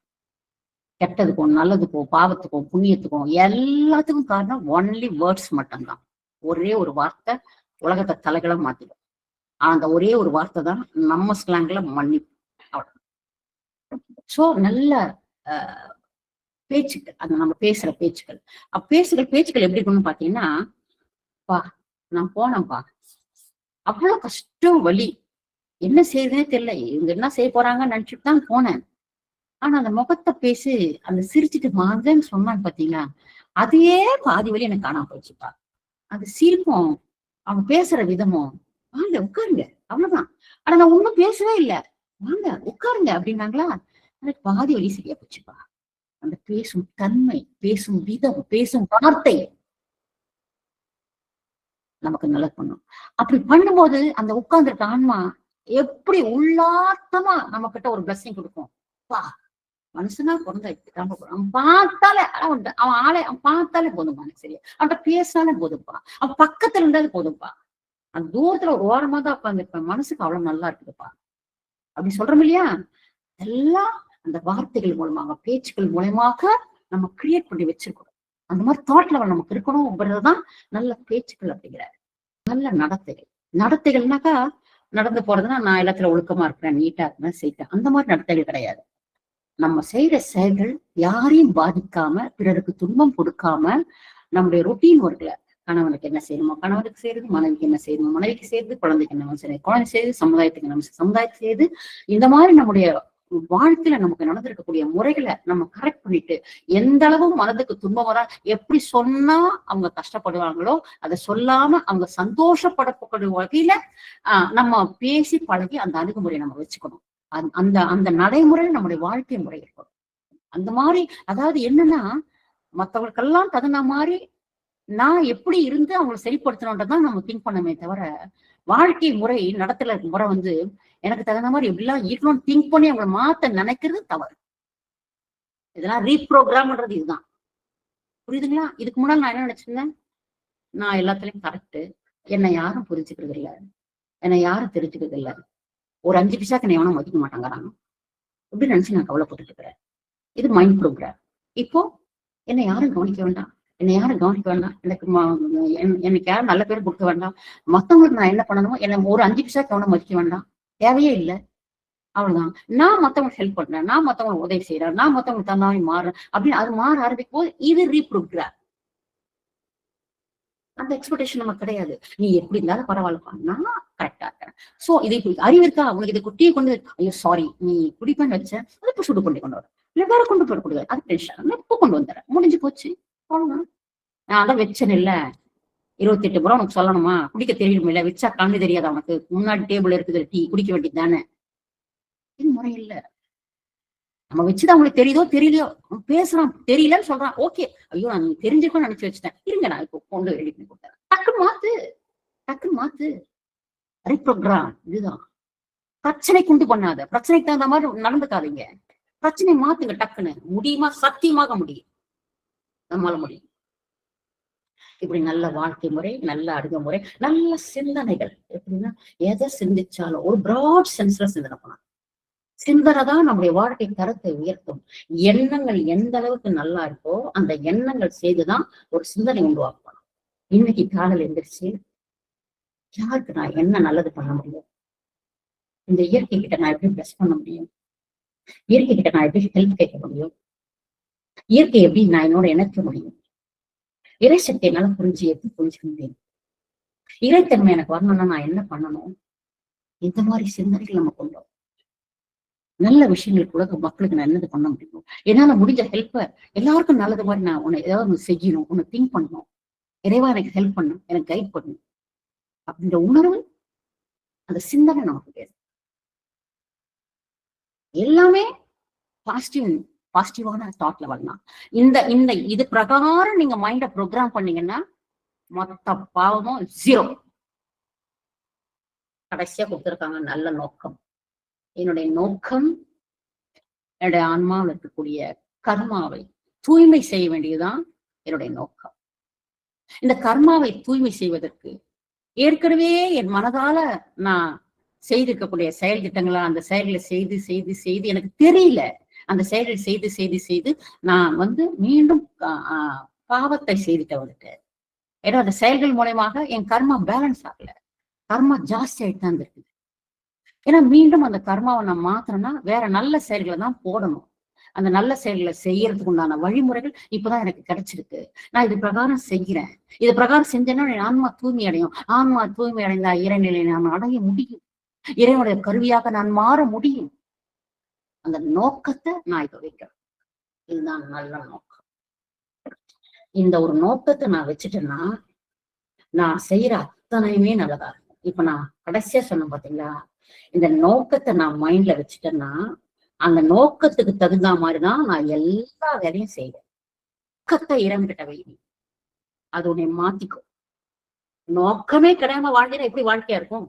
கெட்டதுக்கும் நல்லதுக்கும் பாவத்துக்கும் புண்ணியத்துக்கும் எல்லாத்துக்கும் காரணம் ஒன்லி வேர்ட்ஸ் மட்டும்தான். ஒரே ஒரு வார்த்தை உலகத்தை தலைகளை மாத்திடும். ஆனா அந்த ஒரே ஒரு வார்த்தை தான் நம்ம ஸ்லாங்ல மன்னிப்பு. சோ நல்ல பேச்சுக்கள், அந்த நம்ம பேசுற பேச்சுக்கள், பேச்சுக்கள் எப்படி இருக்குன்னு பாத்தீங்கன்னா, பா நான் போனேன்ப்பா, அவ்வளவு கஷ்டம் வலி, என்ன செய்யுதுன்னே தெரியல, இவங்க என்ன செய்ய போறாங்கன்னு நினைச்சுட்டு தான் போனேன். ஆனா அந்த முகத்தை பேசி அந்த சிரிச்சுட்டு வாங்கன்னு சொன்னான்னு பாத்தீங்களா, அதையே பாதி வழி எனக்கு காணாம போச்சுப்பா. அது சிரிப்பும் அவங்க பேசுற விதமும், வாங்க உட்காருங்க அவ்வளவுதான். ஆனா நான் ஒண்ணும் பேசவே இல்லை, வாங்க உட்காருங்க அப்படின்னாங்களா, எனக்கு பாதி வழி சரியா போச்சுப்பா. அந்த பேசும் தன்மை, பேசும் விதம், பேசும் வார்த்தை நமக்கு நல்லது பண்ணும். அப்படி பண்ணும்போது அந்த உட்கார்ந்துருக்க ஆன்மா எப்படி உள்ளார்த்தமா நம்ம கிட்ட ஒரு பிளஸிங் கொடுக்கும். பா மனுஷனா பிறந்தா அவன் பார்த்தாலே அவன் ஆளை பார்த்தாலே போதும்பா, சரியா அவன்கிட்ட பேசினாலே போதும்பா, அவன் பக்கத்துல இருந்தாலே போதும்பா, அந்த தூரத்துல ஒரு ஓரமா தான் உட்காந்துருப்பேன், மனசுக்கு அவ்வளவு நல்லா இருக்குதுப்பா அப்படி சொல்றோம் இல்லையா. எல்லாம் அந்த வார்த்தைகள் மூலமாக, பேச்சுக்கள் மூலமாக நம்ம கிரியேட் பண்ணி வச்சிருக்கணும். அந்த மாதிரி தாட் லெவல் நமக்கு இருக்கணும்ன்றதுதான் நல்ல பேச்சுக்கள் அப்படிங்கிறாரு. நல்ல நடத்தைகள்னாக்கா, நடந்து போறதுன்னா நான் எல்லாத்துல ஒழுக்கமா இருக்கிறேன், நீட்டா இருக்கிறேன், செய்யறேன், அந்த மாதிரி நடத்தைகள் கிடையாது. நம்ம செய்யற செயல்கள் யாரையும் பாதிக்காம, பிறருக்கு துன்பம் கொடுக்காம, நம்முடைய ரொட்டீன் ஒர்க்ல கணவனுக்கு என்ன செய்யணுமோ கணவனுக்கு செய்யுது, மனைவிக்கு என்ன செய்யணுமோ மனைவிக்கு செய்யுது, குழந்தைக்கு என்ன செய்யுது குழந்தை செய்யுது, சமுதாயத்துக்கு நம்ம சமுதாயத்துக்கு செய்யுது. இந்த மாதிரி நம்முடைய வாழ்க்கையில நமக்கு நடந்திருக்கக்கூடிய முறைகளை நம்ம கரெக்ட் பண்ணிட்டு, எந்த அளவு மனதுக்கு துன்பம் வரா, எப்படி சொன்னா அவங்க கஷ்டப்படுவாங்களோ அதை சொல்லாம அவங்க சந்தோஷப்படக்கூடிய வகையில நம்ம பேசி பழகி அந்த அணுகுமுறையை நம்ம வச்சுக்கணும். அந்த அந்த நடைமுறை நம்முடைய வாழ்க்கை முறை இருக்கணும். அந்த மாதிரி அதாவது என்னன்னா, மத்தவங்களுக்கெல்லாம் தகுந்த மாதிரி நான் எப்படி இருந்து அவங்களை சரிப்படுத்தணுன்றதான் நம்ம திங்க் பண்ணமே தவிர, வாழ்க்கை முறை நடத்தல முறை வந்து எனக்கு தகுந்த மாதிரி எப்படிலாம் இருக்கணும்னு திங்க் பண்ணி அவங்களை மாத்த நினைக்கிறது தவறு. இதெல்லாம் ரீப்ரோகிராம்ன்றது இதுதான். புரியுதுங்களா? இதுக்கு முன்னாடி நான் என்ன நினைச்சிருந்தேன், நான் எல்லாத்துலயும் கரெக்ட், என்னை யாரும் புரிஞ்சுக்கிறது இல்லை, என்னை யாரும் தெரிஞ்சுக்கிறது இல்லை, ஒரு 5 பைசாக்கு என்னை எவனும் மதிக்க மாட்டாங்கிறாங்க, இப்படி நினைச்சு நான் கவலைப்பட்டு இருக்கிறேன். இது மைண்ட் ப்ரோக்ராம். இப்போ என்னை யாரும் கவனிக்க வேண்டாம், என்னை யாரும் கவனிக்க வேண்டாம், எனக்கு யாரும் நல்ல பேர் கொடுக்க வேண்டாம், மத்தவங்களுக்கு நான் என்ன பண்ணணுமோ என்ன ஒரு 5 பைசாக்கு எவனும் மதிக்க வேண்டாம், தேவையே இல்லை, அவ்வளவுதான். நான் மத்தவங்களுக்கு ஹெல்ப் பண்றேன், நான் மத்தவங்களுக்கு உதவி செய்யறேன், நான் மத்தவங்களுக்கு தந்தாவே மாறுறேன் அப்படின்னு அது மாற ஆரம்பிக்கும் போது இது ரீப்ரோக்ராம். அந்த எக்ஸ்பெக்டேஷன் நமக்கு கிடையாது. நீ எப்படி இருந்தாலும் பரவாயில்லப்பா, நான் கரெக்டா இருக்கேன். சோ இது அறிவு இருக்கா உனக்கு? இதை குட்டியை கொண்டு ஐயோ சாரி நீ குடிப்பேன்னு வச்சேன், அதை இப்ப சுடு கொண்டு வர இல்ல வேற கொண்டு போய் கொடுக்க, அது டென்ஷன் இப்போ கொண்டு வந்துடுறேன், முடிஞ்சு போச்சு, அவ்வளவுதான். நான் அதான் வச்சேன் இல்ல 28 முறை உனக்கு சொல்லணுமா, குடிக்க தெரியணும் இல்ல, வச்சா கண்ணு தெரியாதா உனக்கு, முன்னாடி டேபிள் இருக்குது டீ குடிக்க வேண்டியது தானே. இது முறை இல்ல. நம்ம வச்சுதான் அவங்களுக்கு தெரியுதோ தெரியலையோ, பேசுறான் தெரியலன்னு சொல்றான், ஓகே ஐயோ நான் தெரிஞ்சுக்கணும்னு நினைச்சு வச்சுட்டேன், இருங்க நான் இப்போ கொண்டு எழுதி பண்ணி கொடுத்தேன், டக்குன்னு மாத்து, டக்குன்னு மாத்து. ரீப்ரோக்ராம் இதுதான். பிரச்சனை கொண்டு பண்ணாத, பிரச்சனைக்கு தகுந்த மாதிரி நடந்துக்காதீங்க, பிரச்சனை மாத்துங்க டக்குன்னு. முடியுமா? சத்தியமாக முடியும், நம்மளால முடியும். இப்படி நல்ல வாழ்க்கை முறை, நல்ல அணுகுமுறை, நல்ல சிந்தனைகள். எப்படின்னா எதை சிந்திச்சாலும் ஒரு பிராட் சென்ஸ்ல சிந்தனை பண்ணலாம். சிந்தனை தான் நம்முடைய வாழ்க்கை தரத்தை உயர்த்தும். எண்ணங்கள் எந்த அளவுக்கு நல்லா இருக்கோ அந்த எண்ணங்கள் செய்துதான் ஒரு சிந்தனை உருவாக்கணும். இன்னைக்கு காலையில் எந்திரிச்சு யாருக்கு நான் என்ன நல்லது பண்ண முடியும், இந்த இயற்கை கிட்ட நான் எப்படி பிளஸ் பண்ண முடியும், இயற்கை கிட்ட நான் எப்படி ஹெல்ப் கேட்க முடியும், இயற்கை எப்படி நான் என்னோட இணைக்க முடியும், இறைசக்தி என்னால எப்படி புரிஞ்சுக்க முடியும், இறைத்தன்மை எனக்கு வரணும்னா நான் என்ன பண்ணணும், இந்த மாதிரி சிந்தனைகள் நம்ம கொண்டோம். நல்ல விஷயங்களுக்கு உலக மக்களுக்கு நான் என்னது பண்ண முடியும், என்னால முடிஞ்ச ஹெல்ப்ப எல்லாருக்கும் நல்லது மாதிரி நான் உன்னை ஏதாவது ஒண்ணு செய்யணும், உன்னை திங்க் பண்ணணும், இறைவா எனக்கு ஹெல்ப் பண்ணும், எனக்கு கைட் பண்ணும் அப்படின்ற உணர்வு, அந்த சிந்தனை நமக்கு பேச எல்லாமே பாசிட்டிவான தாட்ல வரலாம். இந்த இது பிரகாரம் நீங்க மைண்ட ப்ரோக்ராம் பண்ணீங்கன்னா மொத்த பாவமும் 0. கடைசியா கொடுத்திருக்காங்க நல்ல நோக்கம். என்னுடைய நோக்கம் என்னுடைய ஆன்மாவில் இருக்கக்கூடிய கர்மாவை தூய்மை செய்ய வேண்டியதுதான் என்னுடைய நோக்கம். இந்த கர்மாவை தூய்மை செய்வதற்கு ஏற்கனவே என் மனதால நான் செய்திருக்கக்கூடிய செயல் திட்டங்களா அந்த செயல்களை செய்து செய்து செய்து எனக்கு தெரியல, அந்த செயல்களை செய்து செய்து செய்து நான் மீண்டும் பாவத்தை செய்துட்டு வந்துட்டேன். ஏன்னா அந்த செயல்கள் மூலமாக என் கர்மா பேலன்ஸ் ஆகல, கர்மா ஜாஸ்தி ஆயிட்டு தான் இருக்குது. ஏன்னா மீண்டும் அந்த கர்மாவை நான் மாத்தணும்னா வேற நல்ல செயல்களை தான் போடணும். அந்த நல்ல செயல்களை செய்யறதுக்கு உண்டான வழிமுறைகள் இப்பதான் எனக்கு கிடைச்சிருக்கு. நான் இது பிரகாரம் செய்கிறேன், இது பிரகாரம் செஞ்சேன்னா என் ஆன்மா தூய்மை அடையும். ஆன்மா தூய்மை அடைந்தா இறைநிலை நான் அடைய முடியும், இறைவனுடைய கருவியாக நான் மாற முடியும். அந்த நோக்கத்தை நான் இப்ப வைக்கிறேன். இதுதான் நல்ல நோக்கம். இந்த ஒரு நோக்கத்தை நான் வச்சுட்டேன்னா நான் செய்யற அத்தனையுமே நல்லதா இருக்கும். இப்ப நான் கடைசியா சொன்னேன் பாத்தீங்களா, இந்த நோக்கத்தை நான் மைண்ட்ல வச்சுட்டேன்னா அந்த நோக்கத்துக்கு தகுந்த மாதிரிதான் நான் எல்லா வேலையும் செய்வேன். நோக்கத்தை இறங்கிட்ட வைவி, அது உன்னை மாத்திக்கும். நோக்கமே கிடையாம வாழ்க்கையில எப்படி வாழ்க்கையா இருக்கும்?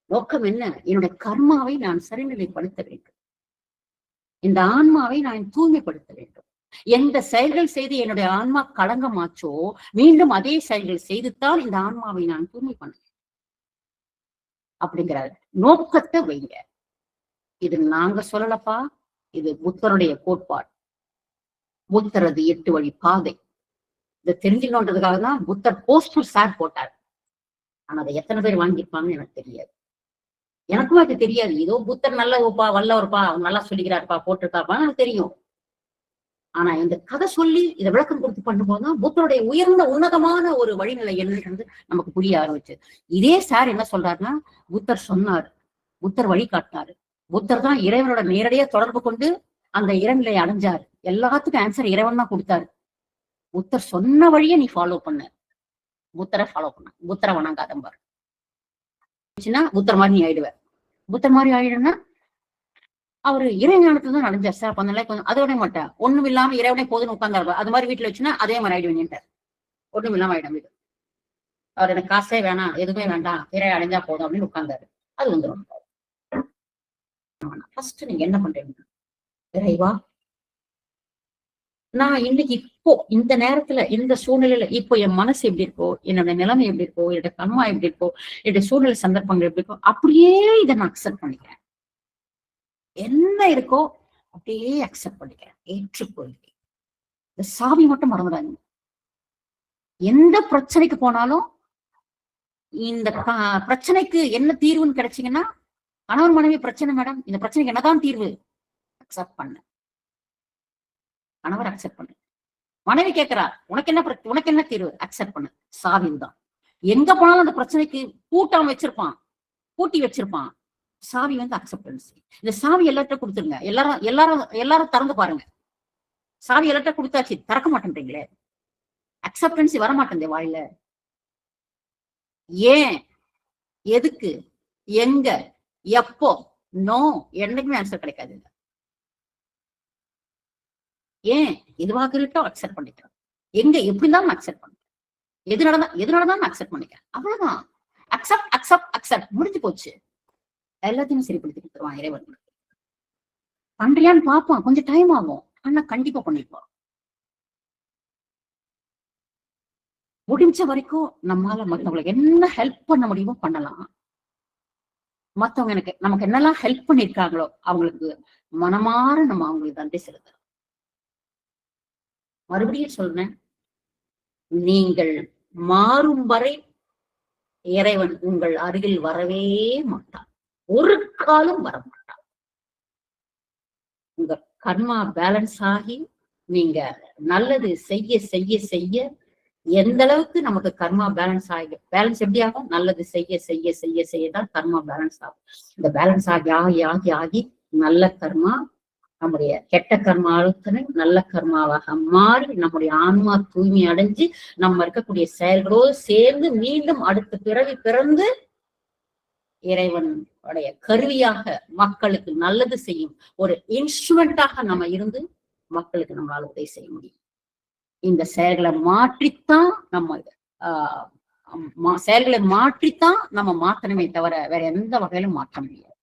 நோக்கம் என்ன? என்னுடைய கர்மாவை நான் சரிநிலைப்படுத்த வேண்டும், இந்த ஆன்மாவை நான் தூய்மைப்படுத்த வேண்டும். எந்த செயல்கள் செய்து என்னுடைய ஆன்மா களங்கமாச்சோ மீண்டும் அதே செயல்கள் செய்துத்தான் இந்த ஆன்மாவை நான் தூய்மை பண்ணேன் அப்படிங்கிற நோக்கத்தை வைங்க. இது நாங்க சொல்லலப்பா, இது புத்தருடைய கோட்பாடு, புத்தரது 8 வழி பாதை. இதை தெரிஞ்சுக்கணுன்றதுக்காக தான் புத்தர் போஸ்டர் சார் போட்டார். ஆனா அதை எத்தனை பேர் வாங்கியிருப்பாங்கன்னு எனக்கு தெரியாது. எனக்கும் அது தெரியாது. ஏதோ புத்தர் நல்ல வல்லவர்ப்பா, அவர் நல்லா சொல்லிக்கிறாருப்பா, போட்டிருக்காருப்பா எனக்கு தெரியும். ஆனா இந்த கதை சொல்லி இதை விளக்கம் கொடுத்து பண்ணும்போதுதான் புத்தருடைய உயர்ந்த உன்னதமான ஒரு வழிநிலை என்னன்றது நமக்கு புரிய ஆரம்பிச்சு. இதே சார் என்ன சொல்றாருன்னா, புத்தர் சொன்னார், புத்தர் வழி காட்டினாரு, புத்தர் தான் இறைவனோட நேரடியா தொடர்பு கொண்டு அந்த இறைநிலையை அடைஞ்சாரு. எல்லாத்துக்கும் ஆன்சர் இறைவன் தான் கொடுத்தாரு. புத்தர் சொன்ன வழியை நீ ஃபாலோ பண்ண, புத்தரை ஃபாலோ பண்ண, புத்தரை வணங்காதம்பாரு. புத்தர் மாதிரி நீ ஆயிடுவ. புத்தர் மாதிரி ஆயிடுன்னா அவரு இறைஞானத்துல தான் அடைஞ்சார் சார். அப்ப அந்த கொஞ்சம் அதோட மாட்டேன், ஒண்ணும் இல்லாம இறைவனே போதுன்னு உட்கார்ந்தாரு. அது மாதிரி வீட்டுல வச்சுன்னா அதே மாதிரி ஆயிடுவேன்ட்டார். ஒண்ணும் இல்லாம ஆயிடும் வீடு. அவர் எனக்கு காசே வேணாம், எதுவுமே வேண்டாம், இறை அடைஞ்சா போதும் அப்படின்னு உட்கார்ந்தாரு. அது வந்துடும். ஃபர்ஸ்ட் நீங்க என்ன பண்றீங்க? இறைவா, நான் இன்னைக்கு இப்போ இந்த நேரத்துல இந்த சூழ்நிலையில இப்போ என் மனசு எப்படி இருக்கோ, என்னோட நிலைமை எப்படி இருக்கோ, என்னோட கர்மா எப்படி இருக்கோ, என்னோட சூழ்நிலை சந்தர்ப்பங்கள் எப்படி இருக்கோ, அப்படியே இதை நான் அக்செப்ட் பண்ணிக்கிறேன். என்ன இருக்கோ அப்படியே அக்செப்ட் பண்ணிக்கிறேன், ஏற்றுக்கொள்கிறேன். இந்த சாவி மட்டும் மறந்துடாங்க. எந்த பிரச்சனைக்கு போனாலும் இந்த பிரச்சனைக்கு என்ன தீர்வுன்னு கிடைச்சீங்கன்னா, கணவன் மனைவி பிரச்சனை மேடம், இந்த பிரச்சனைக்கு என்னதான் தீர்வு? அக்செப்ட் பண்ண. கணவர் அக்செப்ட் பண்ணு. மனைவி கேட்கிறா, உனக்கு என்ன தீர்வு? அக்செப்ட் பண்ணு. சாவின் தான். எங்க போனாலும் அந்த பிரச்சனைக்கு பூட்டாம வச்சிருப்பான், பூட்டி வச்சிருப்பான். சாவி வந்து அக்செப்டன்ஸ். இந்த சாவி எல்லார்ட்ட கொடுத்துருங்க. எல்லாரும் திறந்து பாருங்க. சாவி எல்லார்ட்ட கொடுத்தாச்சு, திறக்க மாட்டேன்றீங்களே. அக்செப்டன்ஸ் வர மாட்டேன் வாயில. ஏன், எதுக்கு, எங்க, எப்போ, நோ, என்னைக்குமே ஆன்சர் கிடைக்காது. ஏன் எதுவாக இருக்கோ அக்செப்ட் பண்ணிக்கிறேன். எங்க எப்படி இருந்தாலும் அக்செப்ட் பண்ணிக்கிறேன். எது நடந்தாலும் அக்செப்ட் பண்ணிக்கிறேன். அவ்வளவுதான். அக்செப்ட் அக்செப்ட் அக்செப்ட், முடிஞ்சு போச்சு. எல்லாத்தையும் சரிப்படுத்தி கொடுத்துருவான் இறைவன். பண்றியான்னு பார்ப்பான், கொஞ்சம் டைம் ஆகும், ஆனா கண்டிப்பா பண்ணிருப்பான். முடிஞ்ச வரைக்கும் நம்மால மத்தவங்களுக்கு என்ன ஹெல்ப் பண்ண முடியுமோ பண்ணலாம். மத்தவங்க நமக்கு என்னெல்லாம் ஹெல்ப் பண்ணிருக்காங்களோ அவங்களுக்கு மனமாற நம்ம அவங்களுக்கு நன்றி செலுத்தலாம். மறுபடியும் சொல்றேன், நீங்கள் மாறும் வரை இறைவன் உங்கள் அருகில் வரவே மாட்டான். ஒரு காலம் வர மாட்டான். உங்க கர்மா பேலன்ஸ் ஆகி நீங்க நல்லது செய்ய செய்ய செய்ய எந்த அளவுக்கு நமக்கு கர்மா பேலன்ஸ் எப்படி ஆகும்? நல்லது செய்ய செய்ய செய்ய செய்யதான் கர்மா பேலன்ஸ் ஆகும். இந்த பேலன்ஸ் ஆகி ஆகி ஆகி ஆகி நல்ல கர்மா, நம்முடைய கெட்ட கர்மா அழுத்தனை நல்ல கர்மாவாக மாறி நம்முடைய ஆன்மா தூய்மை அடைஞ்சு நம்ம இருக்கக்கூடிய செயல்களோடு சேர்ந்து மீண்டும் அடுத்த பிறவி பிறந்து இறைவனுடைய கருவியாக மக்களுக்கு நல்லது செய்யும் ஒரு இன்ஸ்ட்ருமெண்டாக நம்ம இருந்து மக்களுக்கு நம்மளால உதவி செய்ய முடியும். இந்த செயல்களை மாற்றித்தான் செயல்களை மாற்றித்தான் நம்ம மாற்றணுமே தவிர வேற எந்த வகையிலும் மாற்ற முடியாது.